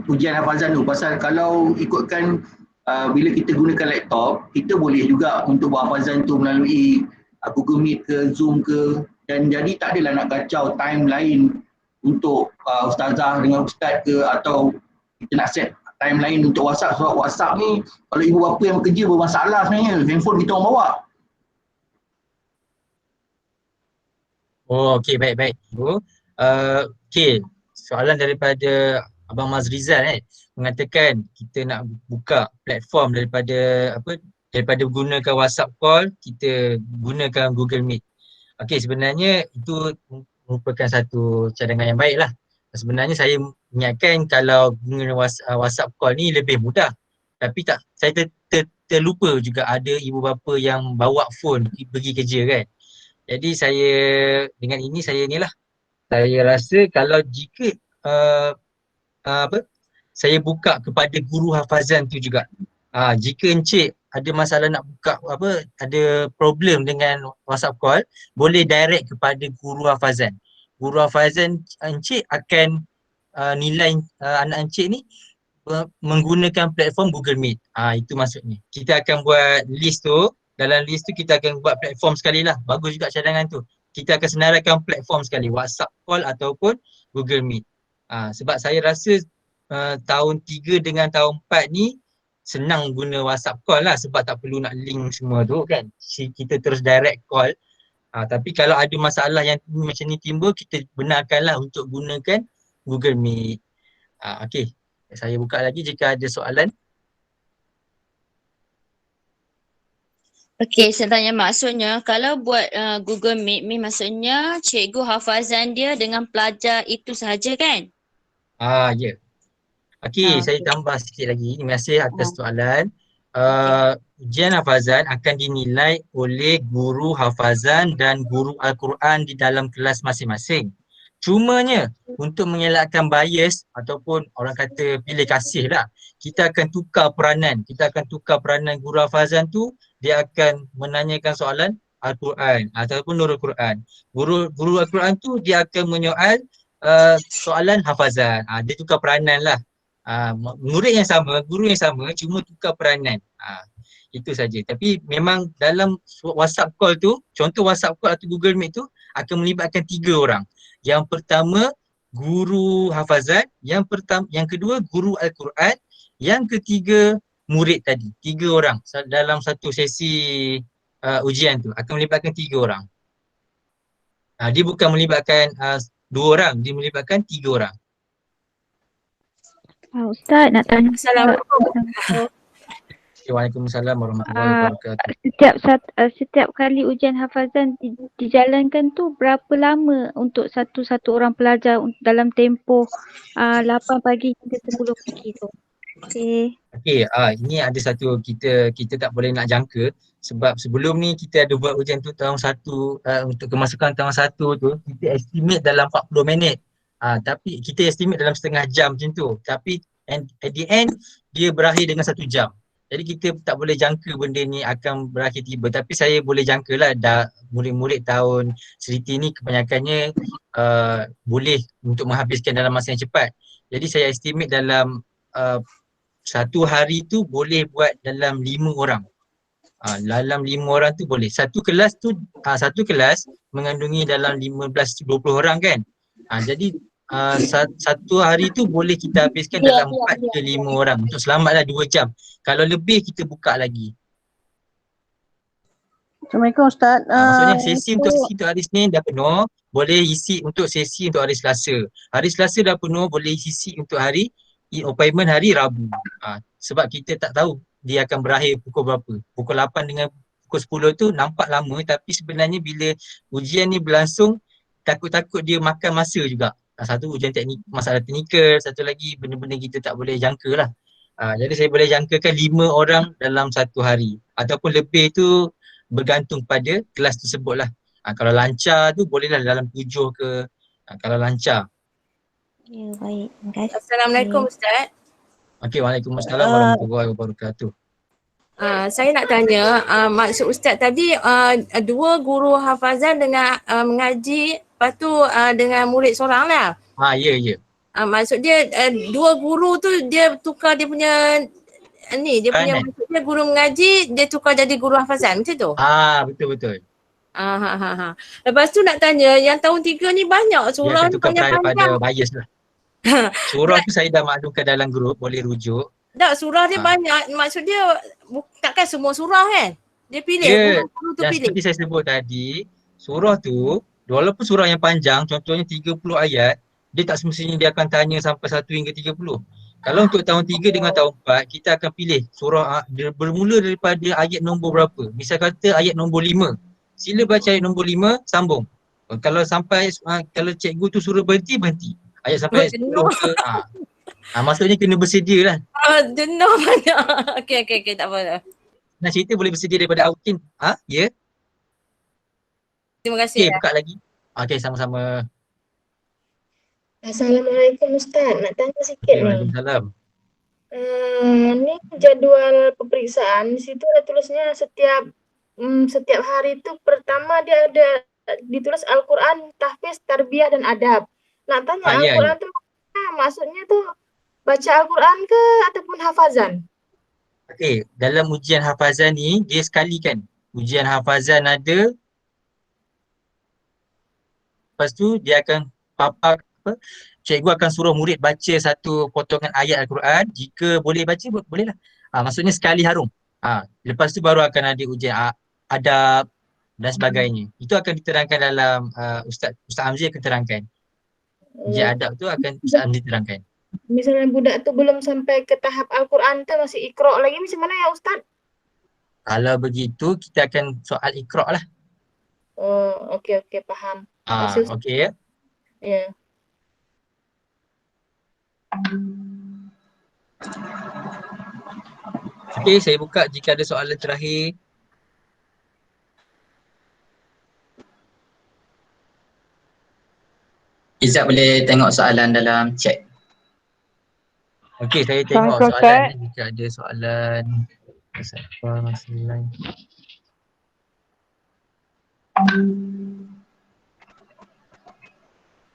ujian hafazan tu? Pasal kalau ikutkan bila kita gunakan laptop, kita boleh juga untuk buat hafazan tu melalui Google Meet ke, Zoom ke, dan jadi tak adalah nak kacau time lain untuk ustazah dengan ustaz ke, atau kita nak set time lain untuk WhatsApp. Sebab WhatsApp ni kalau ibu bapa yang bekerja bermasalah sebenarnya, handphone kita orang bawa. Okey, baik. Okey, soalan daripada Abang Mazrizal mengatakan kita nak buka platform daripada gunakan WhatsApp call, kita gunakan Google Meet. Okey, sebenarnya itu merupakan satu cadangan yang baik lah. Sebenarnya saya ingatkan kalau guna WhatsApp call ni lebih mudah. Tapi saya terlupa juga ada ibu bapa yang bawa phone pergi kerja kan. Jadi saya rasa kalau jika saya buka kepada guru hafazan tu juga. Jika encik ada masalah nak buka ada problem dengan WhatsApp call, boleh direct kepada guru hafazan. Guru hafazan encik akan nilai anak encik ni menggunakan platform Google Meet. Itu maksudnya. Kita akan buat list tu, dalam list tu kita akan buat platform sekali lah. Bagus juga cadangan tu. Kita akan senaraikan platform sekali, WhatsApp call ataupun Google Meet. Sebab saya rasa tahun 3 dengan tahun 4 ni senang guna WhatsApp call lah, sebab tak perlu nak link semua tu kan. Kita terus direct call. Tapi kalau ada masalah yang macam ni timbul, kita benarkanlah untuk gunakan Google Meet. Okey, saya buka lagi jika ada soalan. Okey, saya tanya maksudnya kalau buat Google Meet ni maksudnya cikgu hafazan dia dengan pelajar itu sahaja kan? Ya. Okey, saya Okey. tambah sikit lagi. Terima kasih atas soalan. Ujian hafazan akan dinilai oleh guru hafazan dan guru Al-Quran di dalam kelas masing-masing. Cumanya untuk mengelakkan bias ataupun orang kata pilih kasih lah, kita akan tukar peranan. Kita akan tukar peranan guru hafazan tu, dia akan menanyakan soalan Al-Quran ataupun Nurul Quran. Guru Al-Quran tu dia akan menyoal soalan hafazan. Dia tukar peranan lah. Murid yang sama, guru yang sama, cuma tukar peranan. Itu saja. Tapi memang dalam WhatsApp call tu, contoh WhatsApp call atau Google Meet tu akan melibatkan 3 orang. Yang pertama guru hafazan, yang kedua guru Al-Quran, yang ketiga murid tadi. 3 orang dalam satu sesi ujian tu akan melibatkan 3 orang. Dia bukan melibatkan 2 orang, dia melibatkan 3 orang. Ustaz nak tanya. Assalamualaikum. Waalaikumsalam warahmatullahi wabarakatuh. Setiap kali ujian hafazan dijalankan tu berapa lama untuk satu orang pelajar dalam tempoh 8 pagi hingga 10 pagi tu? Okey, ini ada satu kita tak boleh nak jangka sebab sebelum ni kita ada buat ujian tu tahun 1 untuk kemasukan tahun 1 tu kita estimate dalam 40 minit. Tapi kita estimate dalam setengah jam macam tu. Tapi at the end dia berakhir dengan 1 jam. Jadi kita tak boleh jangka benda ni akan berakhir tiba. Tapi saya boleh jangka lah murid-murid tahun seriti ni kebanyakannya boleh untuk menghabiskan dalam masa yang cepat. Jadi saya estimate dalam satu hari tu boleh buat dalam 5 orang. Dalam 5 orang tu boleh. Satu kelas mengandungi dalam 15-20 orang kan. Jadi satu hari tu boleh kita habiskan dalam 4 ke 5 orang untuk selamatlah 2 jam. Kalau lebih kita buka lagi. Assalamualaikum Ustaz. Maksudnya sesi untuk hari Senin dah penuh, boleh isi untuk sesi untuk hari Selasa. Hari Selasa dah penuh, boleh isi untuk hari appointment hari Rabu. Sebab kita tak tahu dia akan berakhir pukul berapa. Pukul 8 dengan pukul 10 tu nampak lama tapi sebenarnya bila ujian ni berlangsung takut-takut dia makan masa juga. Satu ujian teknik, masalah teknikal, satu lagi benda-benda kita tak boleh jangka lah. Jadi saya boleh jangkakan 5 orang dalam satu hari. Ataupun lebih tu bergantung pada kelas tersebut lah. Kalau lancar tu bolehlah dalam 7 ke kalau lancar. Ya, baik. Terima kasih. Assalamualaikum Ustaz. Okey, waalaikumsalam warahmatullahi wabarakatuh. Saya nak tanya, maksud Ustaz tadi 2 guru hafazan dengan mengaji, lepas tu dengan murid seorang lah. Ya. Maksud dia 2 guru tu dia tukar dia punya maksud dia guru mengaji dia tukar jadi guru hafazan macam tu? Betul. Lepas tu nak tanya yang tahun 3 ni banyak surah Dia tukar panjang. pada bias lah. Surah tu saya dah maklumkan dalam grup, boleh rujuk. Tak, surah dia banyak. Maksud dia takkan semua surah kan? Dia pilih, guru tu yang pilih. seperti saya sebut tadi, surah tu walaupun surah yang panjang, contohnya 30 ayat, dia tak semestinya dia akan tanya sampai 1 hingga 30. Kalau untuk tahun 3 dengan tahun 4, kita akan pilih surah bermula daripada ayat nombor berapa. Misal kata ayat nombor 5. Sila baca ayat nombor 5, sambung. Kalau sampai kalau cikgu tu suruh berhenti. Ayat sampai 10 ke. Maksudnya kena bersedia lah. Jenuh banyak. Okey, tak apa. Nak cerita boleh bersedia daripada awal. Ya. Terima kasih. Okey, buka lagi. Okey, sama-sama. Assalamualaikum Ustaz. Nak tanya sikit ni. Waalaikumsalam. Ni jadual peperiksaan. Di situ ada tulisnya setiap hari tu pertama dia ada ditulis Al-Quran, tahfiz, tarbiyah dan adab. Nak tanya Al-Quran tu maksudnya tu baca Al-Quran ke ataupun hafazan? Okey, dalam ujian hafazan ni dia sekali kan. Ujian hafazan ada. Lepas tu dia akan cikgu akan suruh murid baca satu potongan ayat Al-Quran. Jika boleh baca, bolehlah. Maksudnya sekali harum. Lepas tu baru akan ada ujian adab dan sebagainya. Itu akan diterangkan dalam Ustaz Hamzi akan terangkan. Ujian adab tu akan diterangkan. Misalnya budak tu belum sampai ke tahap Al-Quran tu masih Iqra' lagi, macam mana ya Ustaz? Kalau begitu kita akan soal Iqra' lah. Oh, okey, faham. Terima kasih Ustaz. Okey ya. Ya. Okey, saya buka jika ada soalan terakhir. Izzat boleh tengok soalan dalam chat. Okey, saya tengok soalan ni jika ada soalan. Siapa masih lain?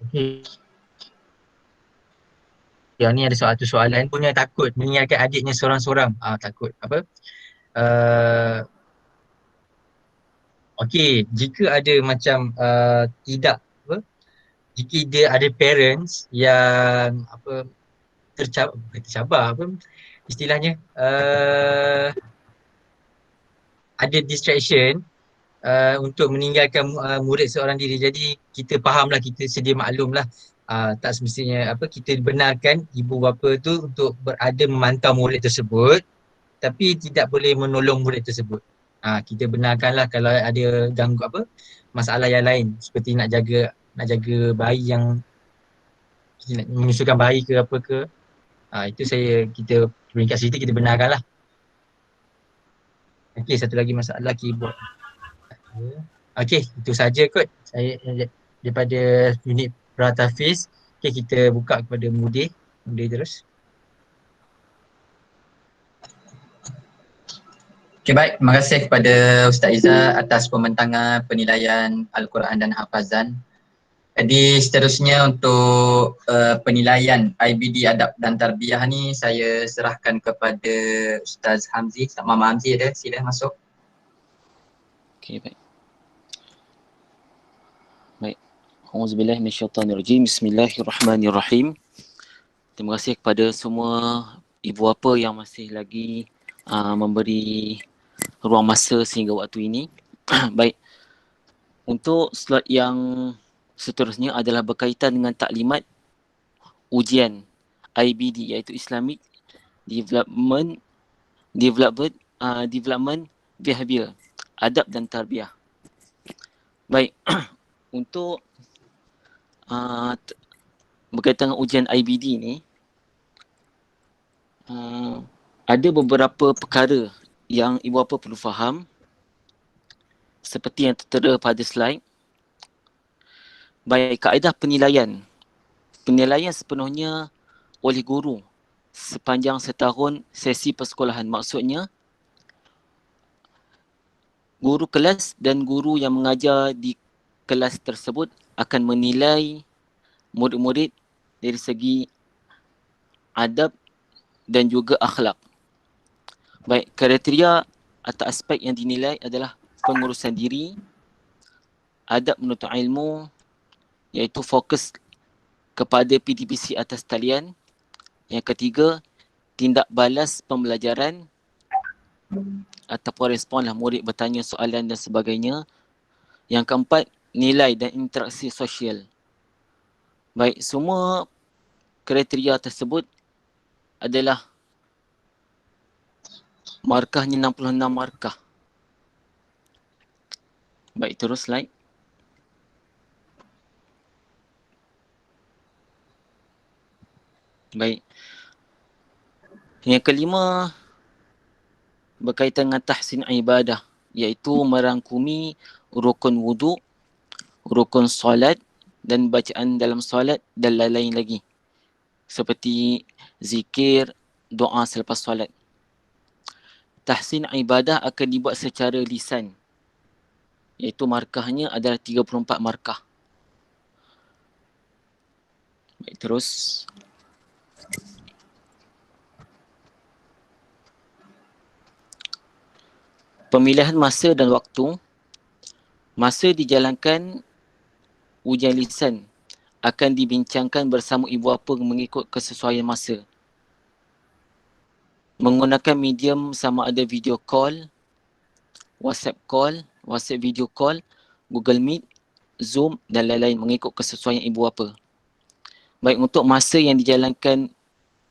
Okey. Yang ni ada satu soalan punya takut meninggalkan adiknya seorang-seorang. Takut apa? Okey, jika ada macam tidak apa? Jika dia ada parents yang apa tercabar apa istilahnya ada distraction untuk meninggalkan murid seorang diri. Jadi kita fahamlah, kita sedia maklumlah tak semestinya apa kita benarkan ibu bapa tu untuk berada memantau murid tersebut tapi tidak boleh menolong murid tersebut. Kita benarkanlah kalau ada ganggu apa masalah yang lain seperti nak jaga bayi yang nak menyusukan bayi ke apa ke. Itu kita peringkat situ kita benarkanlah. Okey, satu lagi masalah keyboard. Okey, itu saja kot saya daripada unit Pratafiz. Okey, kita buka kepada Mudir terus. Okay, baik. Terima kasih kepada Ustaz Izzat atas pembentangan penilaian Al-Quran dan Hafazan. Jadi seterusnya untuk penilaian IBD Adab dan Tarbiyah ni saya serahkan kepada Ustaz Hamzi. Mama Hamzi ada, sila masuk. Okey, baik. Auzubillahi minasyaitanirrajim. Bismillahirrahmanirrahim. Terima kasih kepada semua ibu bapa yang masih lagi memberi ruang masa sehingga waktu ini. Baik. Untuk slot yang seterusnya adalah berkaitan dengan taklimat ujian IBD iaitu Islamic Development Behavior, Adab dan Tarbiyah. Baik. Untuk berkaitan dengan ujian IBD ni ada beberapa perkara yang ibu bapa perlu faham seperti yang tertera pada slide. Baik, kaedah penilaian sepenuhnya oleh guru sepanjang setahun sesi persekolahan. Maksudnya guru kelas dan guru yang mengajar di kelas tersebut akan menilai murid-murid dari segi adab dan juga akhlak. Baik, kriteria atau aspek yang dinilai adalah pengurusan diri, adab menuntut ilmu, iaitu fokus kepada PDPC atas talian. Yang ketiga, tindak balas pembelajaran ataupun responlah murid bertanya soalan dan sebagainya. Yang keempat, nilai dan interaksi sosial. Baik, semua kriteria tersebut adalah markahnya 66 markah. Baik, terus slide. Baik. Yang kelima berkaitan dengan tahsin ibadah, iaitu merangkumi rukun wuduk, rukun solat dan bacaan dalam solat dan lain-lain lagi. Seperti zikir, doa selepas solat. Tahsin ibadah akan dibuat secara lisan, iaitu markahnya adalah 34 markah. Baik, terus. Pemilihan masa dan waktu. Masa dijalankan ujian lisan akan dibincangkan bersama ibu bapa mengikut kesesuaian masa. Menggunakan medium sama ada video call, WhatsApp video call, Google Meet, Zoom dan lain-lain mengikut kesesuaian ibu bapa. Baik, untuk masa yang dijalankan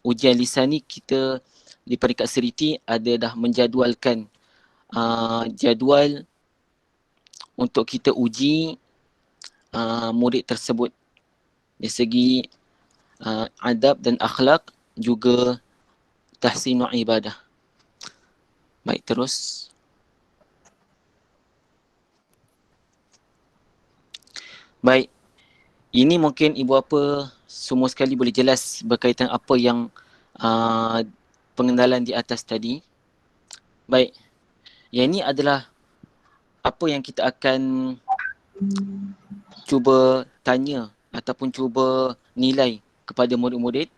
ujian lisan ni, kita di peringkat Seriti ada dah menjadualkan jadual untuk kita uji murid tersebut dari segi adab dan akhlak, juga tahsinu ibadah. Baik, terus. Baik, ini mungkin ibu bapa semua sekali boleh jelas berkaitan apa yang pengenalan di atas tadi. Baik, yang ini adalah apa yang kita akan cuba tanya ataupun cuba nilai kepada murid-murid.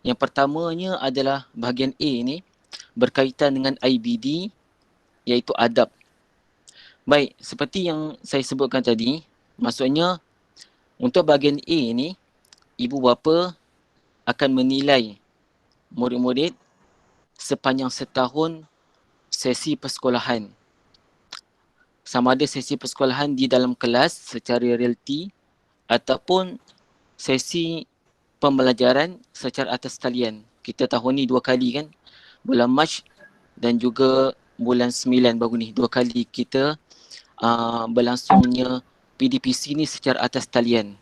Yang pertamanya adalah bahagian A ni berkaitan dengan IBD, iaitu adab. Baik, seperti yang saya sebutkan tadi, maksudnya untuk bahagian A ni, ibu bapa akan menilai murid-murid sepanjang setahun sesi persekolahan. Sama ada sesi persekolahan di dalam kelas secara realiti ataupun sesi pembelajaran secara atas talian. Kita tahun ni 2 kali kan, bulan Mac dan juga bulan 9 baru ni, 2 kali kita berlangsungnya PDPC ni secara atas talian.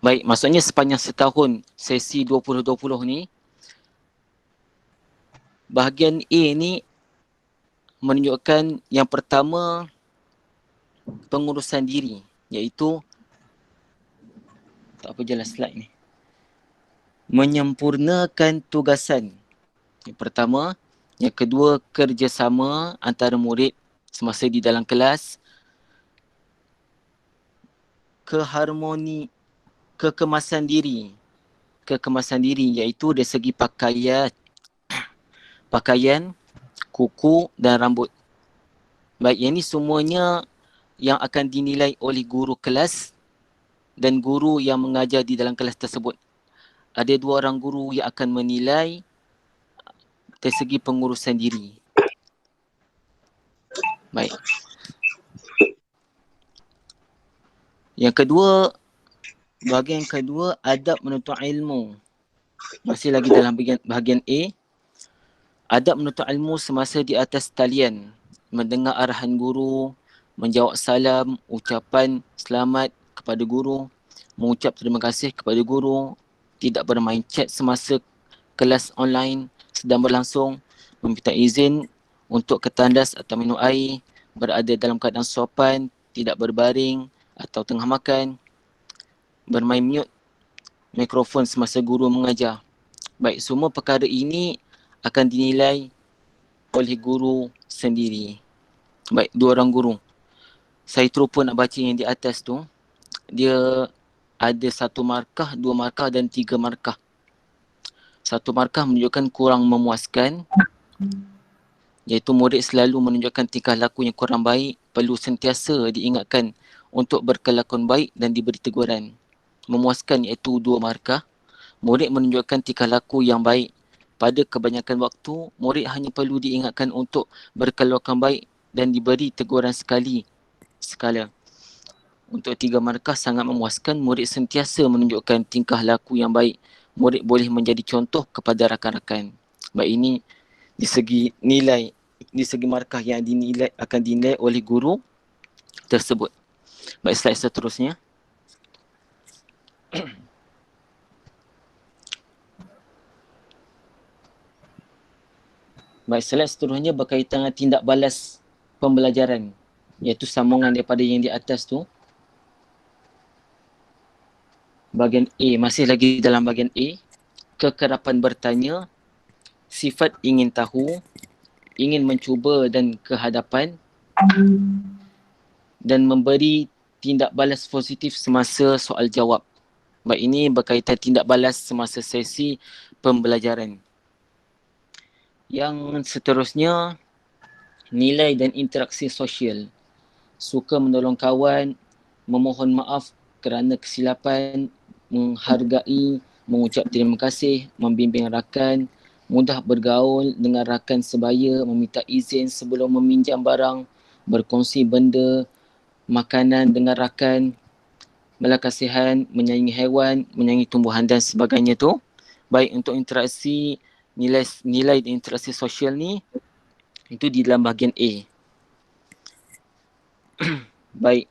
Baik, maksudnya sepanjang setahun sesi 2020 ni, bahagian A ni menunjukkan yang pertama pengurusan diri, iaitu tak apa jelas slide ni. Menyempurnakan tugasan. Yang pertama. Yang kedua, kerjasama antara murid semasa di dalam kelas. Kekemasan diri. Kekemasan diri iaitu dari segi pakaian, kuku dan rambut. Baik, yang ini semuanya yang akan dinilai oleh guru kelas dan guru yang mengajar di dalam kelas tersebut. Ada 2 orang guru yang akan menilai dari segi pengurusan diri. Baik. Yang kedua, bahagian kedua, adab menuntut ilmu. Masih lagi dalam bahagian A. Adab menuntut ilmu semasa di atas talian. Mendengar arahan guru, menjawab salam, ucapan selamat kepada guru, mengucap terima kasih kepada guru, tidak bermain chat semasa kelas online sedang berlangsung, meminta izin untuk ketandas atau minum air, berada dalam keadaan sopan, tidak berbaring atau tengah makan, bermain mute mikrofon semasa guru mengajar. Baik, semua perkara ini akan dinilai oleh guru sendiri. Baik, 2 orang guru. Saya terlupa nak baca yang di atas tu. Dia ada 1 markah, 2 markah dan 3 markah. 1 markah menunjukkan kurang memuaskan, iaitu murid selalu menunjukkan tingkah laku yang kurang baik, perlu sentiasa diingatkan untuk berkelakuan baik dan diberi teguran. Memuaskan iaitu 2 markah. Murid menunjukkan tingkah laku yang baik. Pada kebanyakan waktu, murid hanya perlu diingatkan untuk berkelakuan baik dan diberi teguran sekala. Untuk 3 markah sangat memuaskan, murid sentiasa menunjukkan tingkah laku yang baik. Murid boleh menjadi contoh kepada rakan-rakan. Baik, ini di segi nilai, di segi markah yang akan dinilai oleh guru tersebut. Baik, slide seterusnya. Baik, slide seterusnya berkaitan dengan tindak balas pembelajaran, iaitu sambungan daripada yang di atas tu. Bahagian A, masih lagi dalam bahagian A. Kekerapan bertanya, sifat ingin tahu, ingin mencuba dan kehadapan, dan memberi tindak balas positif semasa soal jawab. Baik, ini berkaitan tindak balas semasa sesi pembelajaran. Yang seterusnya, nilai dan interaksi sosial. Suka menolong kawan, memohon maaf kerana kesilapan, menghargai, mengucap terima kasih, membimbing rakan, mudah bergaul dengan rakan sebaya, meminta izin sebelum meminjam barang, berkongsi benda, makanan dengan rakan, belas kasihan, menyayangi haiwan, menyayangi tumbuhan dan sebagainya tu. Baik untuk interaksi, nilai dan interaksi sosial ni, itu di dalam bahagian A. Baik.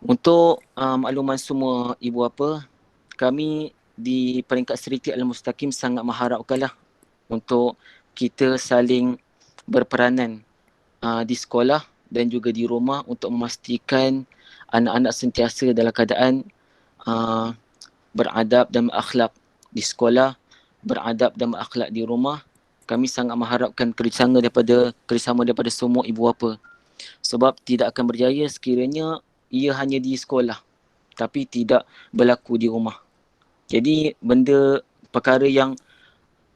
Untuk makluman semua ibu bapa, kami di peringkat Seriti Al-Mustaqim sangat mengharapkanlah untuk kita saling berperanan di sekolah dan juga di rumah untuk memastikan anak-anak sentiasa dalam keadaan beradab dan berakhlak di sekolah, beradab dan berakhlak di rumah. Kami sangat mengharapkan kerjasama daripada semua ibu bapa. Sebab tidak akan berjaya sekiranya ia hanya di sekolah tapi tidak berlaku di rumah. Jadi perkara yang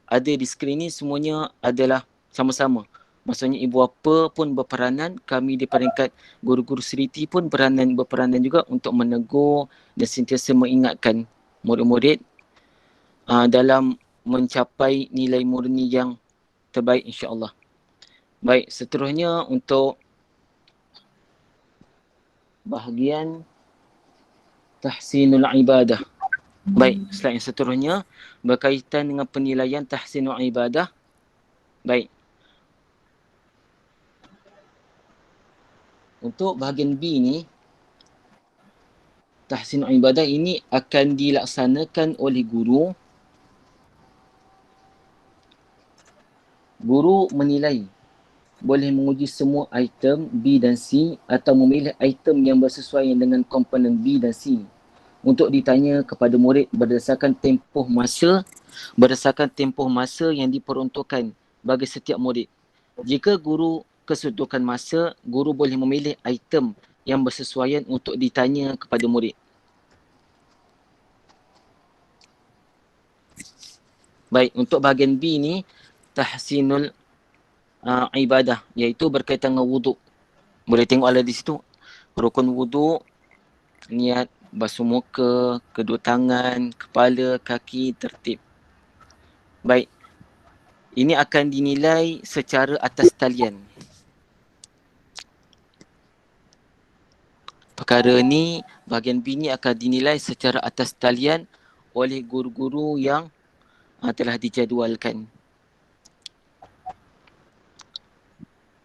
ada di skrin ni semuanya adalah sama-sama. Maksudnya ibu bapa pun berperanan, kami di peringkat guru-guru Seriti pun berperanan juga untuk menegur dan sentiasa mengingatkan murid-murid dalam mencapai nilai murni yang terbaik insya-Allah. Baik, seterusnya untuk bahagian tahsinul ibadah. Baik, slide yang seterusnya berkaitan dengan penilaian tahsinul ibadah. Baik. Untuk bahagian B ni, tahsinul ibadah ini akan dilaksanakan oleh guru. Guru menilai boleh menguji semua item B dan C atau memilih item yang bersesuaian dengan komponen B dan C untuk ditanya kepada murid berdasarkan tempoh masa yang diperuntukkan bagi setiap murid. Jika guru kesetujukan masa, guru boleh memilih item yang bersesuaian untuk ditanya kepada murid. Baik, untuk bahagian B ni tahsinul ibadah, iaitu berkaitan dengan wuduk. Boleh tengok ada di situ rukun wuduk, niat, basuh muka, kedua tangan, kepala, kaki, tertib. Baik, ini akan dinilai secara atas talian. Perkara ni, bahagian B ni akan dinilai secara atas talian oleh guru-guru yang telah dijadualkan.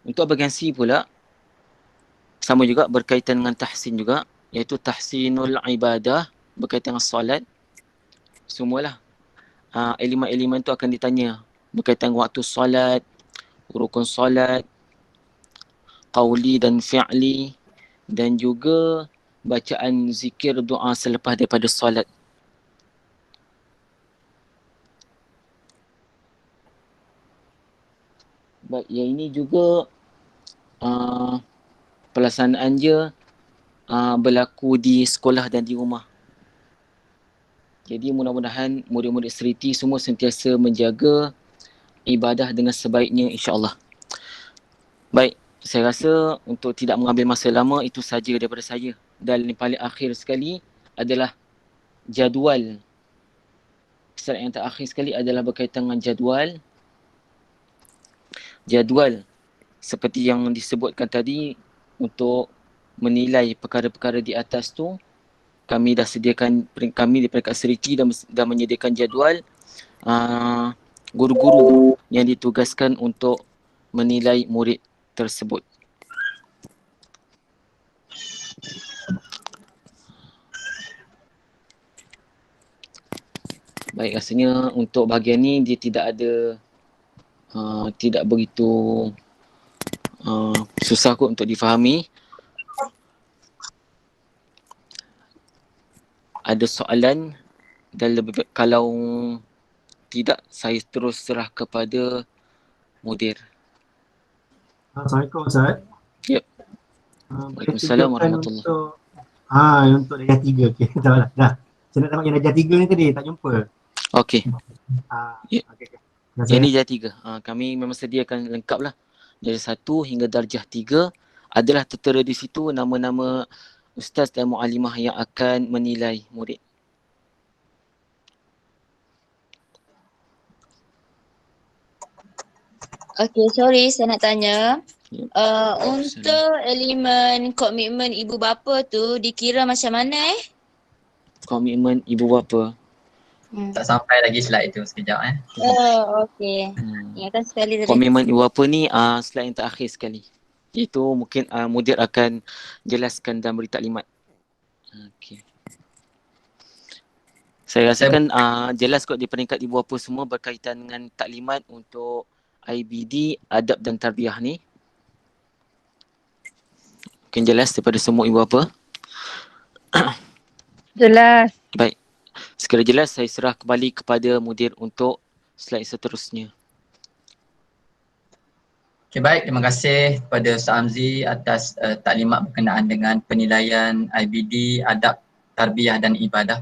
Untuk bahagian C pula, sama juga berkaitan dengan tahsin juga, iaitu tahsinul ibadah, berkaitan dengan solat. Semualah elemen-elemen tu akan ditanya berkaitan dengan waktu solat, rukun solat, qauli dan fi'li, dan juga bacaan zikir doa selepas daripada solat. Baik, yang ini juga pelaksanaan dia berlaku di sekolah dan di rumah. Jadi mudah-mudahan murid-murid Seriti semua sentiasa menjaga ibadah dengan sebaiknya insya-Allah. Baik, saya rasa untuk tidak mengambil masa lama itu saja daripada saya. Dan yang paling akhir sekali adalah jadual. Slide yang terakhir sekali adalah berkaitan dengan jadual. Jadual seperti yang disebutkan tadi, untuk menilai perkara-perkara di atas tu, kami dah sediakan, kami di peringkat Seriti dah menyediakan jadual guru-guru yang ditugaskan untuk menilai murid tersebut. Baik, rasanya untuk bahagian ni dia tidak ada tidak begitu susah kot untuk difahami. Ada soalan, dan lebih kalau tidak saya terus serah kepada mudir. Assalamualaikum Ustaz. Ya. Waalaikumsalam warahmatullahi. Untuk darjah 3, okey. Dah. Saya nak tengok yang darjah 3 ni tadi, tak jumpa. Okey. Ya. Okay. Yang ni darjah 3. Kami memang sediakan lengkap lah. Darjah 1 hingga darjah 3 adalah tertera di situ nama-nama ustaz dan muallimah yang akan menilai murid. Okey, sorry saya nak tanya. Untuk elemen komitmen ibu bapa tu dikira macam mana Komitmen ibu bapa. Tak sampai lagi slide tu sekejap Okey. Ingatkan sekali tadi. Komitmen ibu bapa ni slide yang terakhir sekali. Itu mungkin mudir akan jelaskan dan beri taklimat. Okey. Saya rasakan jelas kot di peringkat ibu bapa semua berkaitan dengan taklimat untuk IBD, adab dan tarbiyah ni. Mungkin jelas daripada semua ibu bapa? Jelas. Baik. Sekiranya jelas, saya serah kembali kepada mudir untuk slide seterusnya. Okay, baik. Terima kasih kepada Ustaz Hamzi atas taklimat berkenaan dengan penilaian IBD, adab, tarbiyah dan ibadah.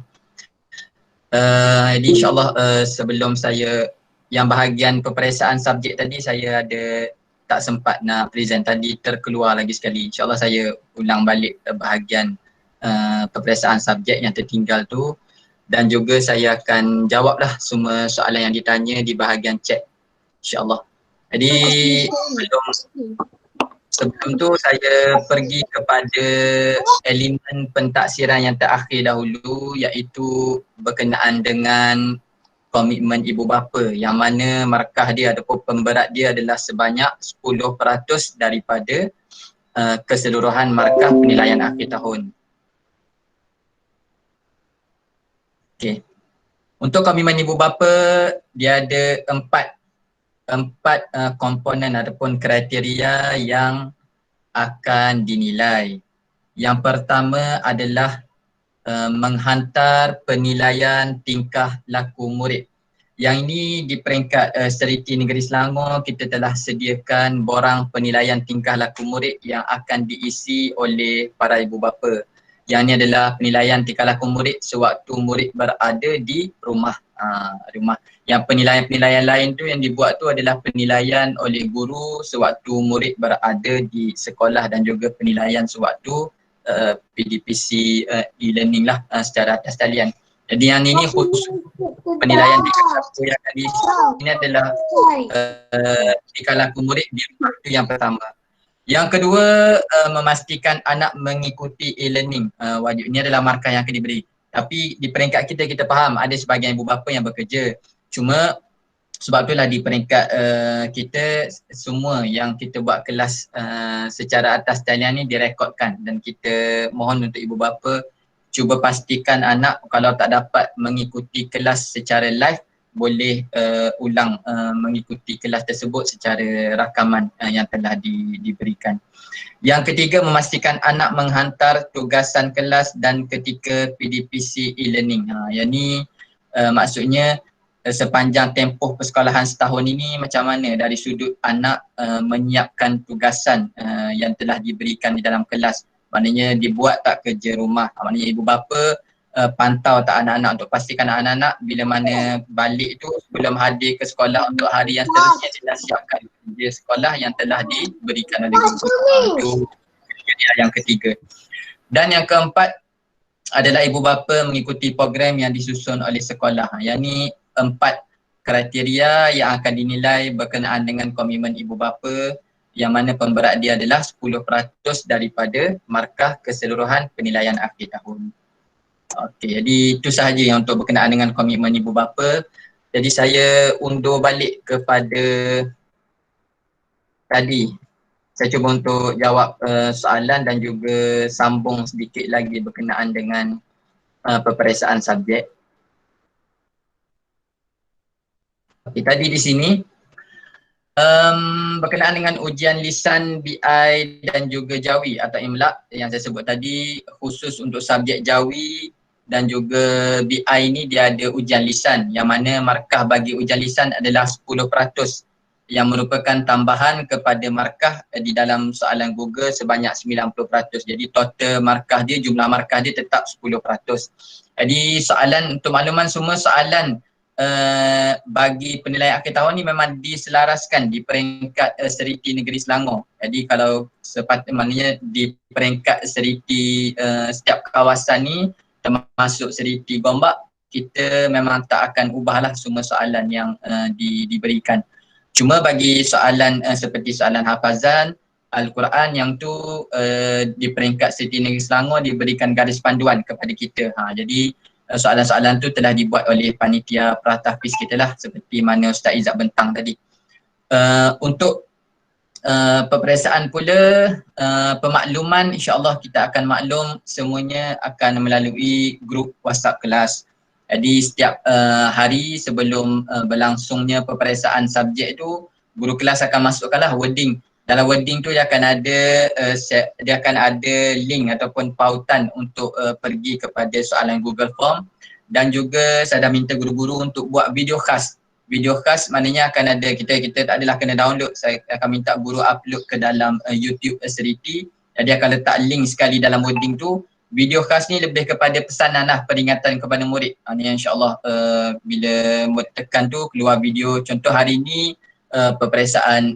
Jadi insyaAllah sebelum saya yang bahagian peperiksaan subjek tadi saya ada tak sempat nak present tadi, terkeluar lagi sekali. InsyaAllah saya ulang balik bahagian peperiksaan subjek yang tertinggal tu dan juga saya akan jawablah semua soalan yang ditanya di bahagian chat insyaAllah. Jadi sebelum tu saya pergi kepada elemen pentaksiran yang terakhir dahulu iaitu berkenaan dengan komitmen ibu bapa yang mana markah dia ataupun pemberat dia adalah sebanyak 10% daripada keseluruhan markah penilaian akhir tahun. Okey. Untuk komitmen ibu bapa dia ada empat komponen ataupun kriteria yang akan dinilai. Yang pertama adalah menghantar penilaian tingkah laku murid. Yang ini di peringkat Seriti Negeri Selangor kita telah sediakan borang penilaian tingkah laku murid yang akan diisi oleh para ibu bapa. Yang ini adalah penilaian tingkah laku murid sewaktu murid berada di rumah. Yang penilaian-penilaian lain tu yang dibuat tu adalah penilaian oleh guru sewaktu murid berada di sekolah dan juga penilaian sewaktu PDPC e-learning lah secara atas talian. Jadi yang ini khusus penilaian tingkah laku yang akan diisi ini adalah tingkah laku murid di waktu yang pertama. Yang kedua memastikan anak mengikuti e-learning wajib. Ini adalah markah yang akan diberi. Tapi di peringkat kita faham ada sebahagian ibu bapa yang bekerja. Cuma sebab itulah di peringkat kita semua yang kita buat kelas secara atas talian ni direkodkan dan kita mohon untuk ibu bapa cuba pastikan anak kalau tak dapat mengikuti kelas secara live boleh ulang mengikuti kelas tersebut secara rakaman yang telah diberikan. Yang ketiga memastikan anak menghantar tugasan kelas dan ketika PDPC e-learning. Yang ni maksudnya sepanjang tempoh persekolahan setahun ini macam mana dari sudut anak menyiapkan tugasan yang telah diberikan di dalam kelas. Maknanya dibuat tak kerja rumah. Maknanya ibu bapa pantau tak anak-anak untuk pastikan anak-anak bila mana balik tu sebelum hadir ke sekolah untuk hari yang seterusnya dia dah siapkan kerja sekolah yang telah diberikan oleh guru. Itu yang ketiga. Dan yang keempat adalah ibu bapa mengikuti program yang disusun oleh sekolah. Yang ni 4 kriteria yang akan dinilai berkenaan dengan komitmen ibu bapa yang mana pemberat dia adalah 10% daripada markah keseluruhan penilaian akhir tahun. Okey, jadi itu sahaja yang untuk berkenaan dengan komitmen ibu bapa. Jadi saya undur balik kepada tadi. Saya cuba untuk jawab soalan dan juga sambung sedikit lagi berkenaan dengan peperiksaan subjek. Okay, tadi di sini berkenaan dengan ujian lisan BI dan juga Jawi atau Imlak yang saya sebut tadi khusus untuk subjek Jawi dan juga BI ni dia ada ujian lisan yang mana markah bagi ujian lisan adalah 10% yang merupakan tambahan kepada markah di dalam soalan Google sebanyak 90%. Jadi total markah dia, jumlah markah dia tetap 10%. Jadi soalan untuk makluman semua soalan bagi penilaian akhir tahun ni memang diselaraskan di peringkat Seriti Negeri Selangor. Jadi kalau maknanya di peringkat Seriti setiap kawasan ni termasuk Seriti Gombak, kita memang tak akan ubahlah semua soalan yang diberikan. Cuma bagi soalan seperti soalan hafazan, Al-Quran yang tu di peringkat Siti Negeri Selangor diberikan garis panduan kepada kita. Jadi soalan-soalan tu telah dibuat oleh panitia Pratahfiz kita lah, seperti mana Ustaz Izzat Bentang tadi. Untuk peperiksaan pula, pemakluman, insyaAllah kita akan maklum semuanya akan melalui grup WhatsApp kelas. Jadi setiap hari sebelum berlangsungnya peperiksaan subjek tu, guru kelas akan masukkanlah wording. Dalam wording tu dia akan ada link ataupun pautan untuk pergi kepada soalan Google Form, dan juga saya dah minta guru-guru untuk buat video khas. Video khas maknanya akan ada, kita tak adalah kena download, saya akan minta guru upload ke dalam YouTube Seriti. Jadi akan letak link sekali dalam wording tu. Video khas ni lebih kepada pesanan lah, peringatan kepada murid. Ni insyaAllah bila murid tekan tu keluar video. Contoh hari ni peperiksaan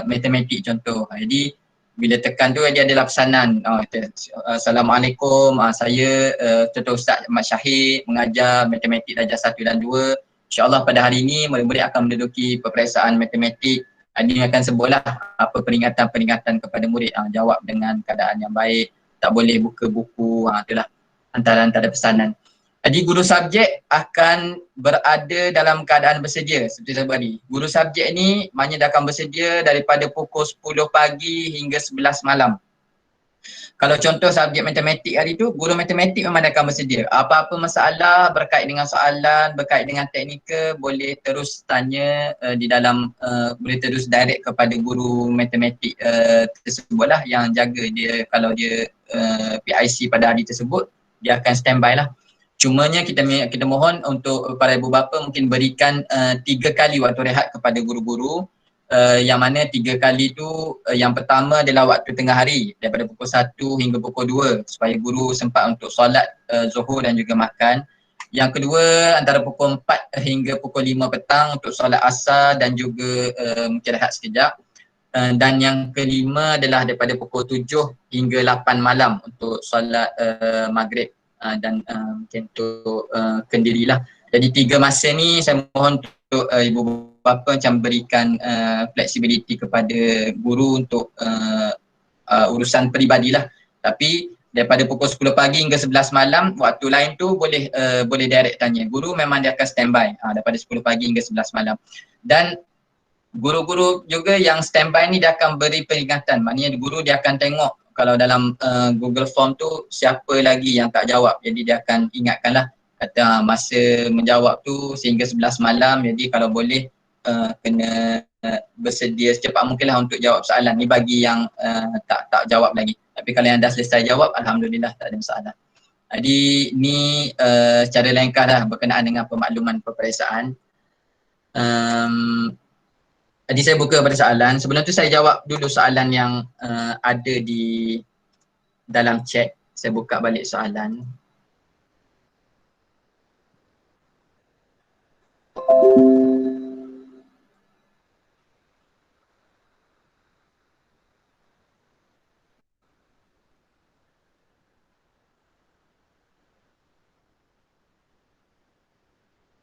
matematik contoh. Jadi bila tekan tu dia adalah pesanan. Assalamualaikum, saya Tuan Ustaz Ahmad Syahid mengajar matematik darjah 1 dan 2. InsyaAllah pada hari ini murid-murid akan menduduki peperiksaan matematik. Ini akan sebutlah apa peringatan-peringatan kepada murid. Jawab dengan keadaan yang baik, tak boleh buka buku. Itulah antara pesanan. Jadi guru subjek akan berada dalam keadaan bersedia seperti saya tadi. Guru subjek ni maknanya dia akan bersedia daripada pukul 10 pagi hingga 11 malam. Kalau contoh subjek matematik hari tu, guru matematik memang dia akan bersedia. Apa-apa masalah berkait dengan soalan, berkait dengan teknikal, boleh terus tanya di dalam, boleh terus direct kepada guru matematik tersebutlah yang jaga dia. Kalau dia PIC pada hari tersebut, dia akan standby lah. Cumanya kita mohon untuk para ibu bapa mungkin berikan 3 kali waktu rehat kepada guru-guru. Yang mana 3 kali tu, yang pertama adalah waktu tengah hari daripada pukul 1 hingga pukul 2 supaya guru sempat untuk solat zuhur dan juga makan. Yang kedua antara pukul 4 hingga pukul 5 petang untuk solat asar dan juga mungkin rehat sekejap. Dan yang kelima adalah daripada pukul 7 hingga 8 malam untuk solat maghrib dan mungkin untuk kendirilah. Jadi 3 masa ni saya mohon untuk ibu bapa macam berikan flexibility kepada guru untuk urusan peribadilah. Tapi daripada pukul 10 pagi hingga 11 malam, waktu lain tu boleh direct tanya. Guru memang dia akan standby daripada 10 pagi hingga 11 malam. Dan guru-guru juga yang standby ni dia akan beri peringatan. Maknanya guru dia akan tengok kalau dalam Google Form tu siapa lagi yang tak jawab. Jadi dia akan ingatkanlah, kata masa menjawab tu sehingga 11 malam, jadi kalau boleh kena bersedia secepat mungkin lah untuk jawab soalan ni bagi yang tak jawab lagi. Tapi kalau yang dah selesai jawab, alhamdulillah tak ada masalah. Jadi ni secara lengkap dah berkenaan dengan pemakluman peperiksaan. Jadi saya buka pada soalan. Sebelum tu saya jawab dulu soalan yang ada di dalam chat. Saya buka balik soalan.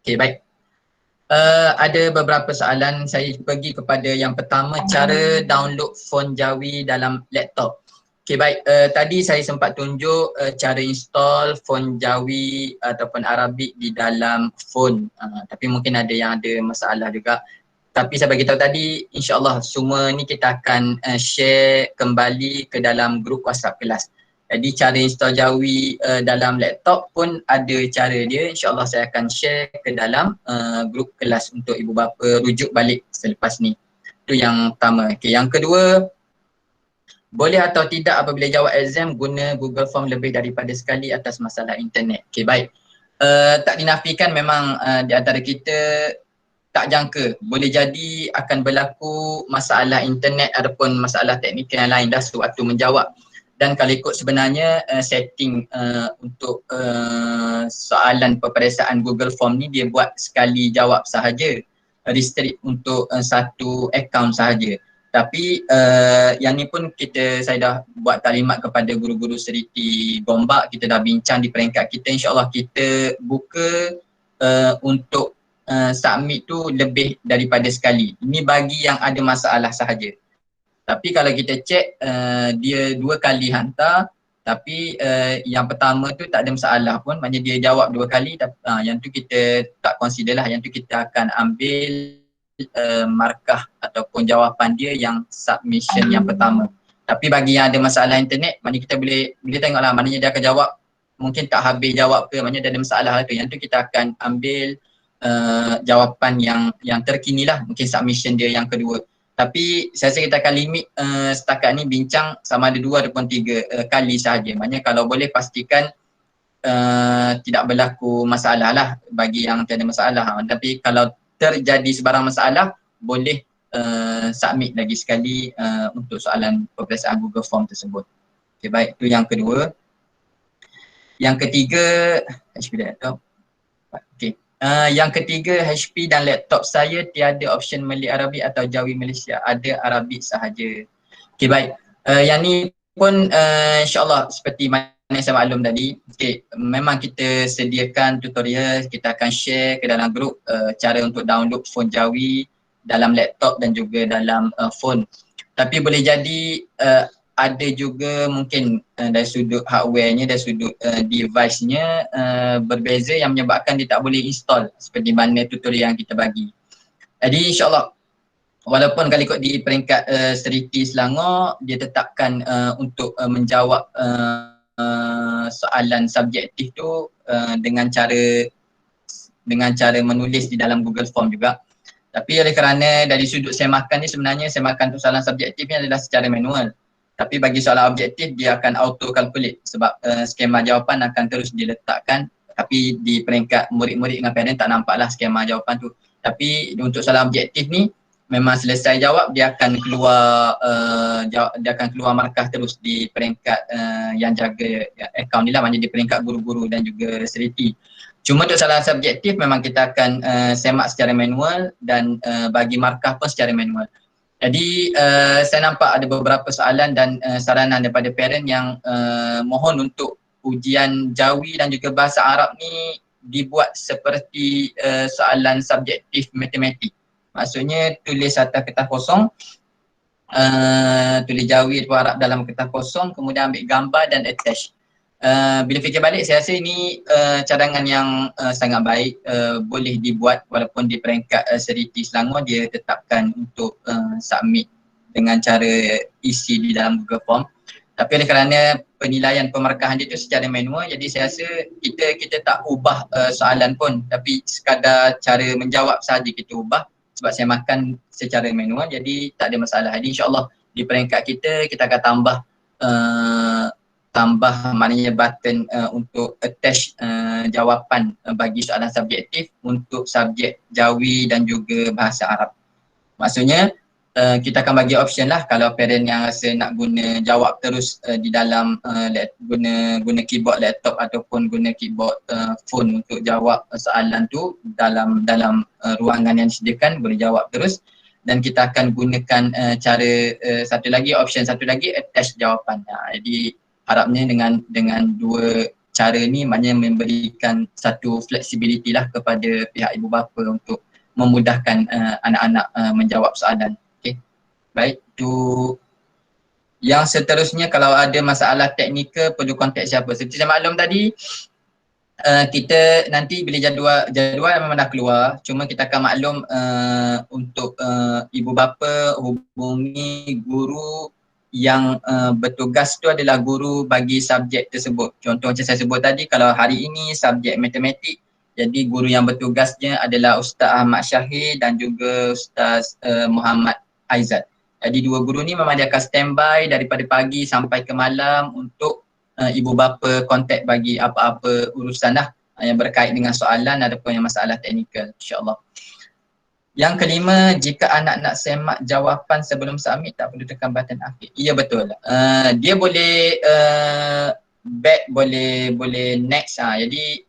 Okey, baik. Ada beberapa soalan. Saya pergi kepada yang pertama, cara download font Jawi dalam laptop. Okey, baik. Tadi saya sempat tunjuk cara install font Jawi ataupun Arabik di dalam phone. Tapi mungkin ada yang ada masalah juga. Tapi saya bagi tahu tadi, insyaAllah semua ni kita akan share kembali ke dalam grup WhatsApp kelas. Jadi cara install Jawi dalam laptop pun ada cara dia. InsyaAllah saya akan share ke dalam grup kelas untuk ibu bapa rujuk balik selepas ni. Itu yang pertama. Okay, yang kedua, boleh atau tidak apabila jawab exam guna Google Form lebih daripada sekali atas masalah internet. Okay, baik. Tak dinafikan memang di antara kita tak jangka. Boleh jadi akan berlaku masalah internet ataupun masalah teknikal yang lain dah sewaktu menjawab. Dan kalau ikut sebenarnya setting untuk soalan peperiksaan Google Form ni dia buat sekali jawab sahaja, restrict untuk satu akaun sahaja. Tapi yang ni pun saya dah buat taklimat kepada guru-guru Seriti Gombak, kita dah bincang di peringkat kita, insyaAllah kita buka untuk submit tu lebih daripada sekali. Ini bagi yang ada masalah sahaja. Tapi kalau kita check dia 2 kali hantar, tapi yang pertama tu tak ada masalah pun, maknanya dia jawab 2 kali, yang tu kita tak consider lah, yang tu kita akan ambil markah ataupun jawapan dia yang submission yang pertama. Tapi bagi yang ada masalah internet, maknanya kita boleh tengok lah, maknanya dia akan jawab mungkin tak habis jawab ke, maknanya dia ada masalah tu. Yang tu kita akan ambil jawapan yang terkini lah, mungkin submission dia yang kedua. Tapi saya rasa kita akan limit setakat ni bincang sama ada 2 ataupun 3 kali sahaja. Maknanya kalau boleh pastikan tidak berlaku masalah lah bagi yang tiada masalah. Tapi kalau terjadi sebarang masalah, boleh submit lagi sekali untuk soalan peperiksaan Google Form tersebut. Okay, baik, itu yang kedua. Yang ketiga, HP dan laptop. Okay. Yang ketiga, HP dan laptop saya tiada option Malay Arabic atau Jawi Malaysia, ada Arabic sahaja. Okay, baik. Yang ni pun insyaAllah seperti mana saya maklum tadi, okay, memang kita sediakan tutorial, kita akan share ke dalam grup cara untuk download phone Jawi dalam laptop dan juga dalam phone. Tapi boleh jadi ada juga mungkin dari sudut hardware-nya, dari sudut device-nya berbeza yang menyebabkan dia tak boleh install seperti mana tutorial yang kita bagi. Jadi insyaAllah walaupun kalau ikut di peringkat Seriti Selangor, dia tetapkan untuk menjawab soalan subjektif tu dengan cara menulis di dalam Google Form juga. Tapi oleh kerana dari sudut semakan ni, sebenarnya semakan tu soalan subjektif ni adalah secara manual. Tapi bagi soalan objektif dia akan auto calculate sebab skema jawapan akan terus diletakkan, tapi di peringkat murid-murid dengan parent tak nampaklah skema jawapan tu. Tapi untuk soalan objektif ni memang selesai jawab dia akan keluar markah terus di peringkat yang jaga akaun ni lah, maknanya di peringkat guru-guru dan juga Seriti. Cuma untuk soalan subjektif memang kita akan semak secara manual dan bagi markah pun secara manual. Jadi saya nampak ada beberapa soalan dan saranan daripada parent yang mohon untuk ujian Jawi dan juga bahasa Arab ni dibuat seperti soalan subjektif matematik. Maksudnya tulis atas kertas kosong, tulis Jawi atau Arab dalam kertas kosong, kemudian ambil gambar dan attach. Bila fikir balik saya rasa ini cadangan yang sangat baik, boleh dibuat walaupun di peringkat Seriti Selangor dia tetapkan untuk submit dengan cara isi di dalam Google Form. Tapi oleh kerana penilaian pemarkahan dia tu secara manual, jadi saya rasa kita tak ubah soalan pun, tapi sekadar cara menjawab sahaja kita ubah sebab saya makan secara manual, jadi tak ada masalah. Jadi insyaAllah di peringkat kita akan tambah maknanya button untuk attach jawapan bagi soalan subjektif untuk subjek Jawi dan juga bahasa Arab. Maksudnya kita akan bagi option lah kalau parent yang rasa nak guna jawab terus di dalam guna keyboard laptop ataupun guna keyboard phone untuk jawab soalan tu dalam ruangan yang disediakan, boleh jawab terus. Dan kita akan gunakan option satu lagi attach jawapan. Jadi harapnya dengan 2 cara ni maknanya memberikan satu flexibility lah kepada pihak ibu bapa untuk memudahkan anak-anak menjawab soalan. Okay. Baik, tu yang seterusnya kalau ada masalah teknikal perlu kontak siapa. Seperti saya maklum tadi, kita nanti bila jadual memang dah keluar, cuma kita akan maklum untuk ibu bapa hubungi guru yang bertugas tu adalah guru bagi subjek tersebut. Contoh macam saya sebut tadi, kalau hari ini subjek matematik, jadi guru yang bertugasnya adalah Ustaz Ahmad Syahir dan juga Ustaz Muhammad Aizat. Jadi 2 guru ni memang dia akan standby daripada pagi sampai ke malam untuk ibu bapa kontak bagi apa-apa urusan lah yang berkait dengan soalan ataupun yang masalah teknikal, insyaAllah. Yang kelima, jika anak nak semak jawapan sebelum submit tak perlu tekan button akhir. Ya betul. Dia boleh back, boleh next. Jadi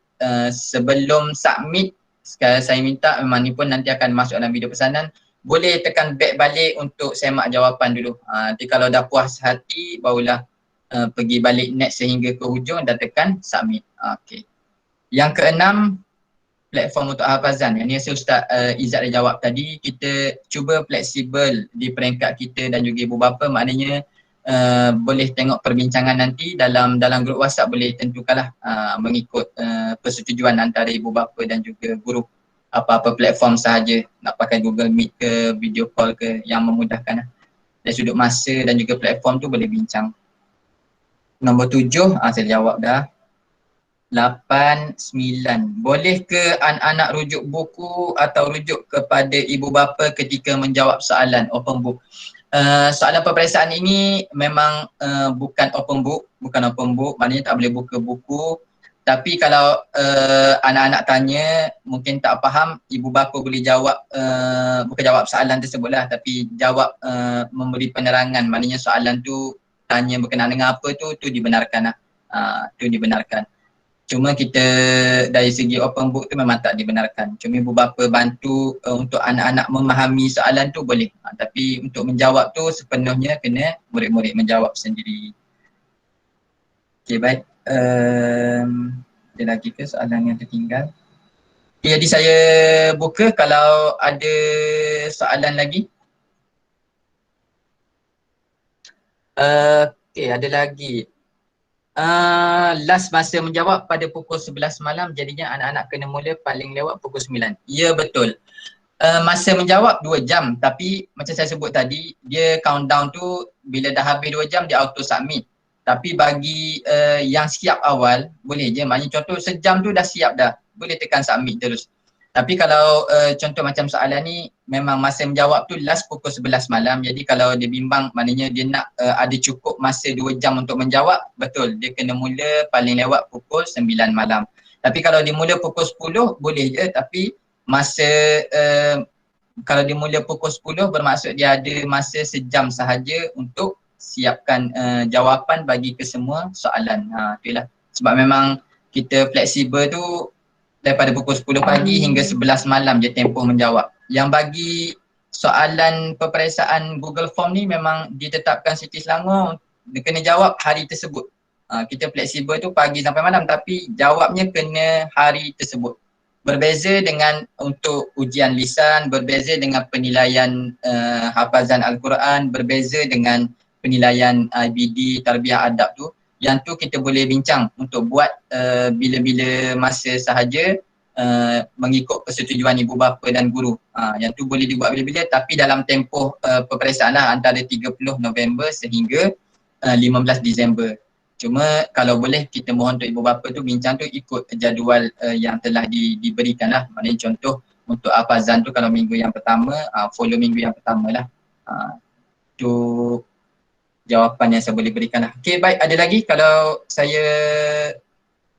sebelum submit, sekarang saya minta memang ni pun nanti akan masuk dalam video pesanan, boleh tekan back balik untuk semak jawapan dulu. Nanti kalau dah puas hati barulah pergi balik next sehingga ke hujung dan tekan submit. Okay. Yang keenam, platform untuk hafazan. Yang ni Ustaz Izzat dah jawab tadi, kita cuba fleksibel di peringkat kita dan juga ibu bapa, maknanya boleh tengok perbincangan nanti dalam grup WhatsApp, boleh tentukanlah mengikut persetujuan antara ibu bapa dan juga guru, apa-apa platform sahaja, nak pakai Google Meet ke, video call ke, yang memudahkan lah. Dari sudut masa dan juga platform tu boleh bincang. Nombor 7, saya jawab dah. 8, 9. Boleh ke anak-anak rujuk buku atau rujuk kepada ibu bapa ketika menjawab soalan open book? Soalan peperiksaan ini memang bukan open book, maknanya tak boleh buka buku. Tapi kalau anak-anak tanya, mungkin tak faham, ibu bapa boleh jawab, bukan jawab soalan tersebutlah, tapi jawab memberi penerangan, maknanya soalan tu tanya berkenaan dengan apa tu dibenarkan lah. Tu dibenarkan. Cuma kita dari segi open book tu memang tak dibenarkan. Cuma ibu bapa bantu untuk anak-anak memahami soalan tu boleh. Tapi untuk menjawab tu sepenuhnya kena murid-murid menjawab sendiri. Okey, baik. Ada lagi ke soalan yang tertinggal? Jadi saya buka kalau ada soalan lagi. Okey, ada lagi. Last masa menjawab pada pukul 11 malam, jadinya anak-anak kena mula paling lewat pukul 9. Ya, betul. Masa menjawab 2 jam, tapi macam saya sebut tadi, dia countdown tu bila dah habis 2 jam dia auto submit. Tapi bagi yang siap awal, boleh je. Maknanya contoh sejam tu dah siap dah, boleh tekan submit terus. Tapi kalau contoh macam soalan ni, memang masa menjawab tu last pukul 11 malam. Jadi kalau dia bimbang, maknanya dia nak ada cukup masa 2 jam untuk menjawab, betul. Dia kena mula paling lewat pukul 9 malam. Tapi kalau dia mula pukul 10, boleh je. Tapi masa, kalau dia mula pukul 10, bermaksud dia ada masa sejam sahaja untuk siapkan jawapan bagi kesemua soalan. Itulah. Sebab memang kita fleksibel tu, daripada pukul 10 pagi hingga 11 malam je tempoh menjawab. Yang bagi soalan peperiksaan Google Form ni memang ditetapkan Siti Selangor, dia kena jawab hari tersebut. Kita fleksibel tu pagi sampai malam, tapi jawabnya kena hari tersebut. Berbeza dengan untuk ujian lisan, berbeza dengan penilaian hafazan Al-Quran, berbeza dengan penilaian IBD, tarbiyah adab tu. Yang tu kita boleh bincang untuk buat bila-bila masa sahaja mengikut persetujuan ibu bapa dan guru. Yang tu boleh dibuat bila-bila, tapi dalam tempoh peperiksaan lah antara 30 November sehingga 15 Disember. Cuma kalau boleh kita mohon untuk ibu bapa tu bincang tu ikut jadual yang telah diberikan lah. Maknanya contoh untuk hafazan tu kalau minggu yang pertama, follow minggu yang pertama lah. Tu jawapan yang saya boleh berikan lah. Okey, baik. Ada lagi kalau saya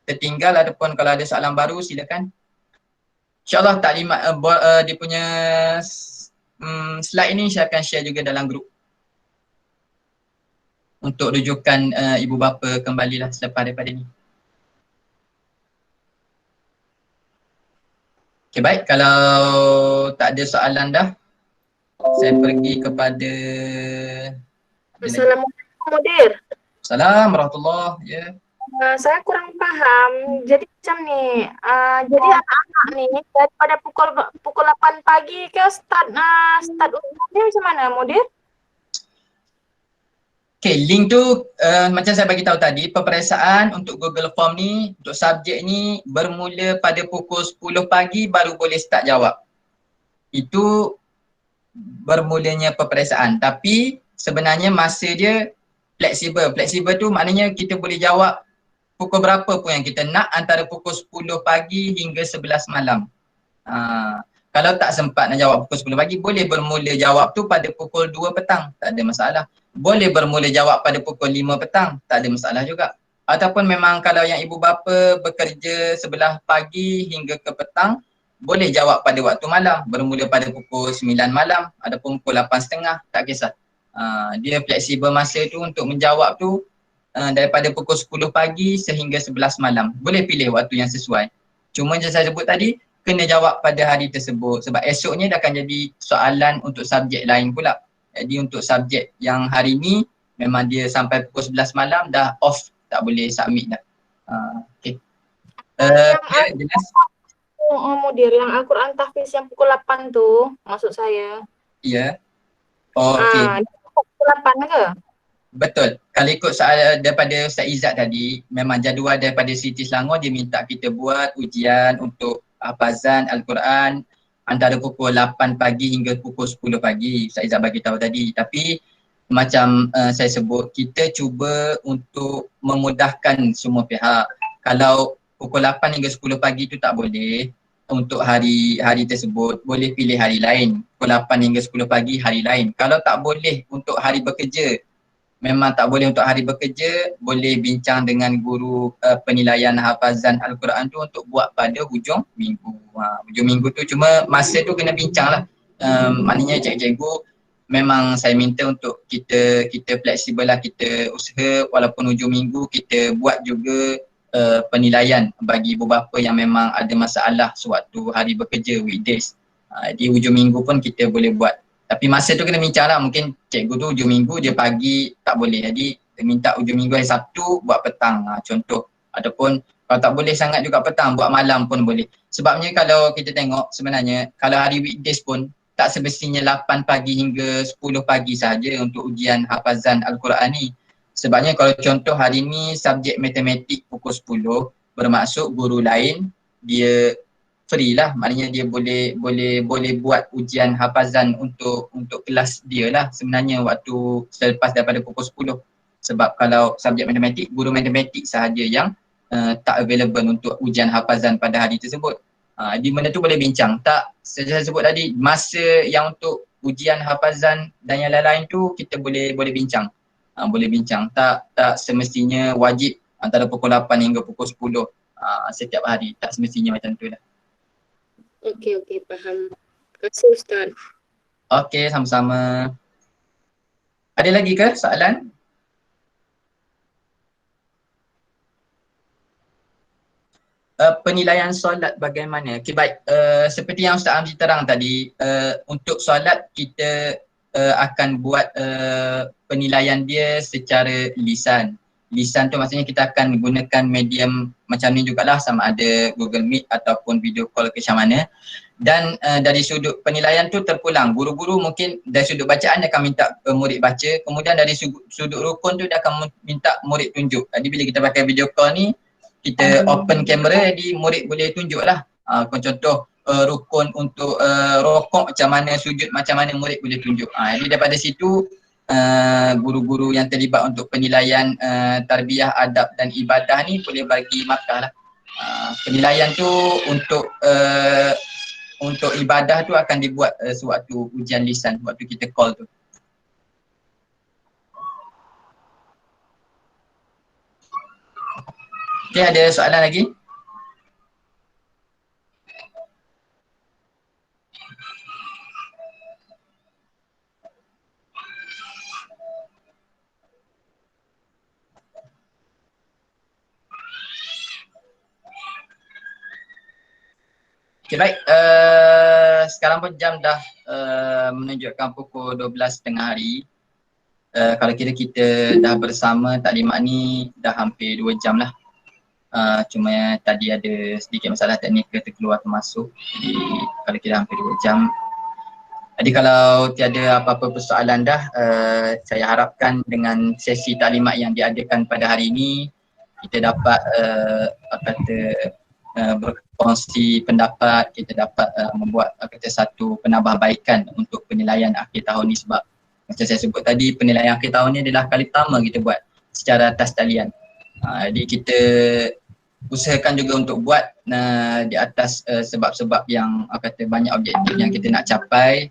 tertinggal ataupun kalau ada soalan baru silakan. InsyaAllah taklimat dia punya slide ini saya akan share juga dalam grup. Untuk rujukan ibu bapa kembalilah selepas daripada ni. Okey, baik. Kalau tak ada soalan dah, saya pergi kepada Assalamualaikum Mudir. Assalamualaikum warahmatullahi. Ya. Saya kurang paham. Jadi macam ni, jadi anak-anak ni daripada pukul 8 pagi ke start ujiannya macam mana Mudir? Okay, link tu macam saya bagi tahu tadi, peperiksaan untuk Google Form ni, untuk subjek ni bermula pada pukul 10 pagi baru boleh start jawab. Itu bermulanya peperiksaan, tapi sebenarnya masa dia fleksibel. Fleksibel tu maknanya kita boleh jawab pukul berapa pun yang kita nak, antara pukul 10 pagi hingga 11 malam. Kalau tak sempat nak jawab pukul 10 pagi, boleh bermula jawab tu pada pukul 2 petang, tak ada masalah. Boleh bermula jawab pada pukul 5 petang, tak ada masalah juga. Ataupun memang kalau yang ibu bapa bekerja sebelah pagi hingga ke petang, boleh jawab pada waktu malam, bermula pada pukul 9 malam, ataupun pukul 8.30, tak kisah. Dia fleksibel masa tu untuk menjawab tu daripada pukul 10 pagi sehingga 11 malam. Boleh pilih waktu yang sesuai. Cuma yang saya sebut tadi, kena jawab pada hari tersebut. Sebab esoknya dah akan jadi soalan untuk subjek lain pula. Jadi untuk subjek yang hari ni, memang dia sampai pukul 11 malam dah off, tak boleh submit dah. Okay. Jelas? Mudir yang Al-Quran tahfiz yang pukul 8 tu maksud saya. Ya. Oh, okey. Pukul 8 ke? Betul. Kalau ikut soal daripada Ustaz Izzat tadi, memang jadual daripada Siti Selangor dia minta kita buat ujian untuk hafazan Al-Quran antara pukul 8 pagi hingga pukul 10 pagi. Ustaz Izzat bagi tahu tadi. Tapi macam saya sebut, kita cuba untuk memudahkan semua pihak. Kalau pukul 8 hingga 10 pagi tu tak boleh untuk hari tersebut, boleh pilih hari lain. Pukul 8 hingga 10 pagi hari lain. Kalau tak boleh untuk hari bekerja, memang tak boleh untuk hari bekerja, boleh bincang dengan guru penilaian hafazan Al-Quran tu untuk buat pada hujung minggu. Hujung minggu tu cuma masa tu kena bincang lah. Maknanya cikgu memang saya minta untuk kita fleksibel lah, kita usaha walaupun hujung minggu kita buat juga penilaian bagi ibu bapa yang memang ada masalah sewaktu hari bekerja, weekdays. Di hujung minggu pun kita boleh buat. Tapi masa tu kena bincang lah, mungkin cikgu tu hujung minggu dia pagi tak boleh. Jadi minta hujung minggu hari Sabtu buat petang contoh. Ataupun kalau tak boleh sangat juga petang, buat malam pun boleh. Sebabnya kalau kita tengok sebenarnya kalau hari weekdays pun tak semestinya 8 pagi hingga 10 pagi saja untuk ujian hafazan Al-Quran ni. Sebabnya kalau contoh hari ni subjek matematik pukul 10, bermaksud guru lain dia free lah, maknanya dia boleh buat ujian hafazan untuk kelas dia lah sebenarnya waktu selepas daripada pukul 10. Sebab kalau subjek matematik, guru matematik sahaja yang tak available untuk ujian hafazan pada hari tersebut. Di mana tu boleh bincang. Tak, saya sebut tadi, masa yang untuk ujian hafazan dan yang lain-lain tu kita boleh bincang. Boleh bincang. Tak semestinya wajib antara pukul 8 hingga pukul 10 setiap hari. Tak semestinya macam tu lah. Okey, faham. Terima kasih Ustaz. Okey, sama-sama. Ada lagi ke soalan? Penilaian solat bagaimana? Okay, baik. Seperti yang Ustaz Hamzi terang tadi, untuk solat kita akan buat penilaian dia secara lisan. Lisan tu maksudnya kita akan gunakan medium macam ni jugalah, sama ada Google Meet ataupun video call ke macam mana. Dan dari sudut penilaian tu terpulang, guru-guru mungkin dari sudut bacaan dia akan minta murid baca, kemudian dari sudut rukun tu dia akan minta murid tunjuk. Jadi bila kita pakai video call ni, kita open kamera, jadi murid boleh tunjuk lah. Contoh rukun untuk rokok macam mana, sujud macam mana, murid boleh tunjuk. Jadi daripada situ guru-guru yang terlibat untuk penilaian tarbiyah, adab dan ibadah ni boleh bagi markah lah. Penilaian tu untuk ibadah tu akan dibuat sewaktu ujian lisan, waktu kita call tu. Okay, ada soalan lagi? Okay, baik. Sekarang pun jam dah menunjukkan pukul 12.30 hari. Kalau kira kita dah bersama taklimat ni dah hampir 2 jam lah. Cuma tadi ada sedikit masalah teknikal terkeluar termasuk. Jadi kalau kira hampir 2 jam. Jadi kalau tiada apa-apa persoalan dah, saya harapkan dengan sesi taklimat yang diadakan pada hari ini kita dapat berkongsi pendapat, kita dapat membuat satu penambahbaikan untuk penilaian akhir tahun ni. Sebab macam saya sebut tadi, penilaian akhir tahun ni adalah kali pertama kita buat secara atas talian. Jadi kita usahakan juga untuk buat di atas sebab-sebab yang banyak objektif yang kita nak capai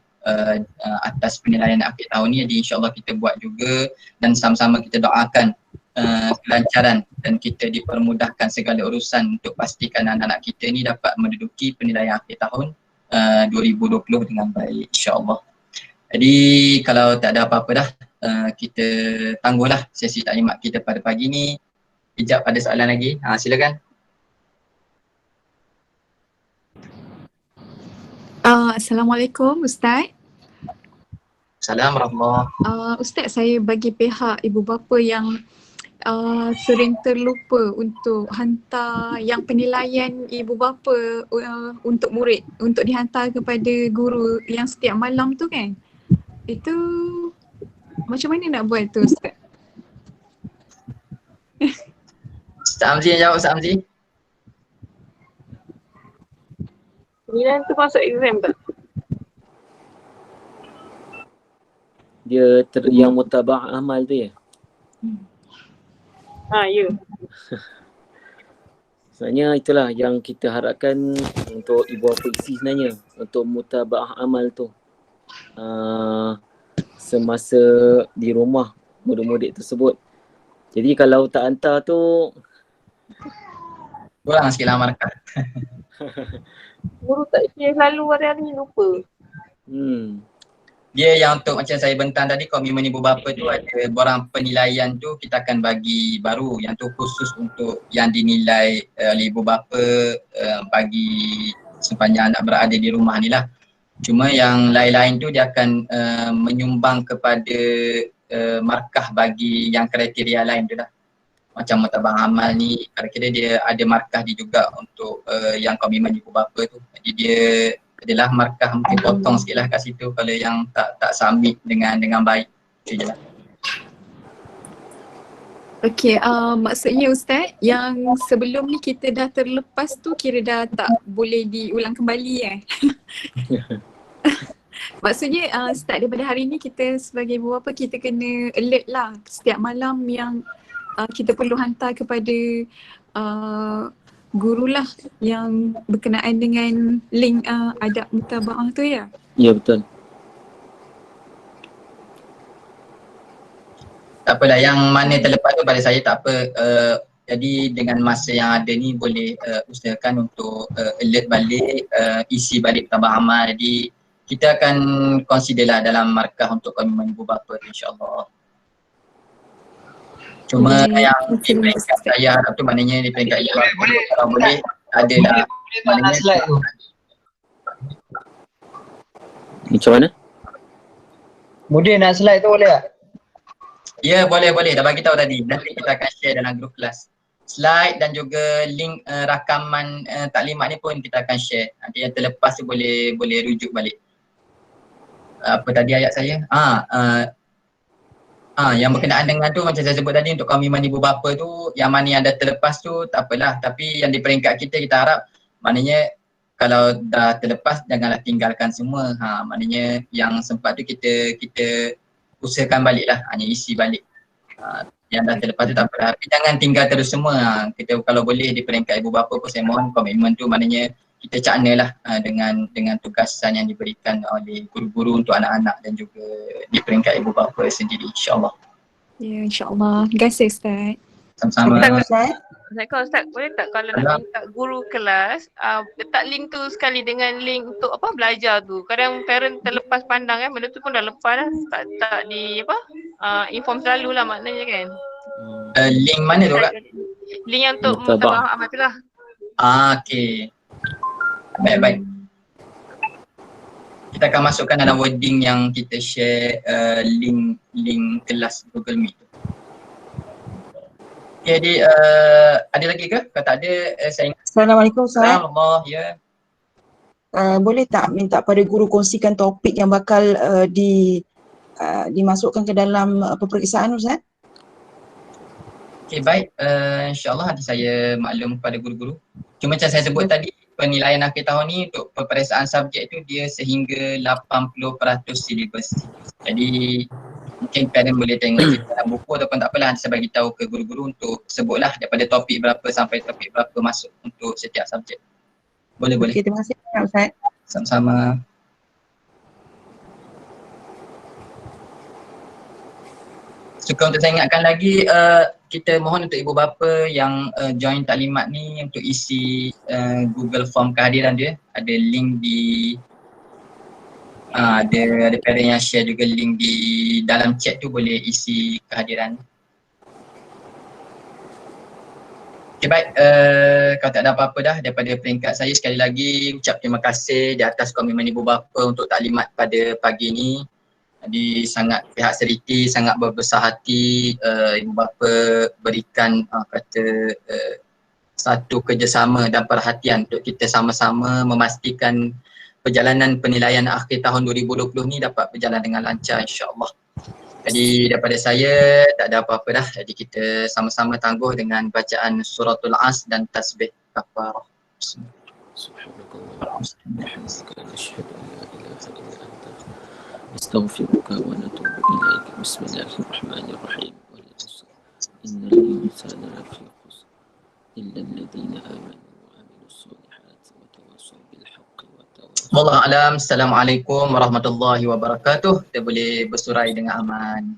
atas penilaian akhir tahun ni. Jadi insyaAllah kita buat juga dan sama-sama kita doakan kelancaran dan kita dipermudahkan segala urusan untuk pastikan anak-anak kita ni dapat menduduki penilaian akhir tahun 2020 dengan baik, insyaAllah. Jadi kalau tak ada apa-apa dah, kita tangguhlah sesi taklimat kita pada pagi ni. Ijab ada soalan lagi? Silakan. Assalamualaikum Ustaz. Assalamualaikum warahmatullahi. Ustaz, saya bagi pihak ibu bapa yang sering terlupa untuk hantar yang penilaian ibu bapa untuk murid, untuk dihantar kepada guru yang setiap malam tu kan. Itu macam mana nak buat tu Ustaz? Ustaz Hamzi yang jawab, Ustaz Hamzi. Penilaian tu masuk exam tak? Dia yang mutaba'ah amal tu ya? Ya. Sebenarnya itulah yang kita harapkan untuk ibu bapa isi sebenarnya, untuk mutaba'ah amal tu. Semasa di rumah murid-murid tersebut. Jadi kalau tak hantar tu kurang sikit lah markah. Guru tak share selalu hari-hari lupa. Dia yang untuk macam saya bentang tadi, komitmen ibu bapa tu ada borang penilaian tu kita akan bagi baru. Yang tu khusus untuk yang dinilai oleh ibu bapa bagi sepanjang anak berada di rumah ni lah. Cuma yang lain-lain tu dia akan menyumbang kepada markah bagi yang kriteria lain tu lah. Macam mutaba'ah amal ni kira-kira dia ada markah dia juga untuk yang komitmen ibu bapa tu. Jadi dia adalah markah mungkin potong sikit lah kat situ kalau yang tak submit dengan baik. Itu je lah. Okey, maksudnya Ustaz yang sebelum ni kita dah terlepas tu kira dah tak boleh diulang kembali Maksudnya start daripada hari ni kita sebagai ibu bapa kita kena alert lah setiap malam yang kita perlu hantar kepada guru lah yang berkenaan dengan link adab mutaba'ah tu ya? Ya betul. Tak apalah, yang mana terlepas tu pada saya tak apa. Jadi dengan masa yang ada ni boleh usahakan untuk alert balik, isi balik mutaba'ah amal. Jadi kita akan consider lah dalam markah untuk komitmen ibu bapa tu insyaAllah. Cuma yang di peringkat saya harap tu maknanya di peringkat ibu bapa kalau boleh ada lah. Slide tu. Macam mana? Mudir nak slide tu boleh tak? Ya boleh. Dah bagi tahu tadi. Nanti kita akan share dalam grup kelas. Slide dan juga link rakaman taklimat ni pun kita akan share. Nanti yang terlepas tu boleh rujuk balik. Apa tadi ayat saya? Yang berkenaan dengan tu macam saya sebut tadi untuk komitmen ibu bapa tu yang mana yang dah terlepas tu tak apalah. Tapi yang di peringkat kita harap maknanya kalau dah terlepas janganlah tinggalkan semua. Maknanya yang sempat tu kita usahakan balik lah, hanya isi balik. Yang dah terlepas tu tak apalah. Tapi jangan tinggal terus semua. Kita kalau boleh di peringkat ibu bapa pun saya mohon komitmen tu maknanya kita cakna lah dengan tugasan yang diberikan oleh guru-guru untuk anak-anak dan juga di peringkat ibu bapa sendiri insyaAllah. Ya insyaAllah. Terima kasih Ustaz. Sama-sama. Ustaz, boleh tak kalau nak minta guru kelas letak link tu sekali dengan link untuk belajar tu. Kadang parent terlepas pandang kan, benda tu pun dah lepas dah. Tak di inform selalu lah maknanya kan. Link mana tu Kak? Link yang untuk mutaba'ah amal tu lah. Okey. Baik. Kita akan masukkan dalam wording yang kita share link kelas Google Meet. Okay, jadi ada lagi ke? Kalau tak ada, saya ingat. Assalamualaikum Ustaz. Assalamualaikum, ya. Boleh tak minta pada guru kongsikan topik yang bakal dimasukkan ke dalam peperiksaan Ustaz? Okay, baik. InsyaAllah nanti saya maklum kepada guru-guru. Cuma macam saya sebut tadi, penilaian akhir tahun ni untuk peperiksaan subjek tu dia sehingga 80% silibus. Jadi mungkin parent boleh tengok dalam buku ataupun tak apalah, nanti saya bagi tahu ke guru-guru untuk sebutlah daripada topik berapa sampai topik berapa masuk untuk setiap subjek. Boleh. Okay, terima kasih Ustaz. Sama-sama. Suka untuk saya ingatkan lagi, kita mohon untuk ibu bapa yang join taklimat ni untuk isi Google Form kehadiran dia. Ada link di ada parent yang share juga link di dalam chat tu, boleh isi kehadiran. Okay, baik. Kalau tak ada apa-apa dah daripada peringkat saya, sekali lagi ucap terima kasih di atas komitmen ibu bapa untuk taklimat pada pagi ni. Jadi sangat pihak Seriti sangat berbesar hati ibu bapa berikan satu kerjasama dan perhatian untuk kita sama-sama memastikan perjalanan penilaian akhir tahun 2020 ni dapat berjalan dengan lancar, insya-Allah. Jadi daripada saya tak ada apa-apa dah. Jadi kita sama-sama tangguh dengan bacaan suratul As dan tasbih kafarah. Astaghfiruka wa natubu ilaik. Bismillahirrahmanirrahim. Innal insana lafi khusr illa alladhina amanu wa amilus solihati wa tawassaw bil haqqi wa tawassaw. Wallahu a'lam. Assalamualaikum warahmatullahi wabarakatuh. Kita boleh bersurai dengan aman.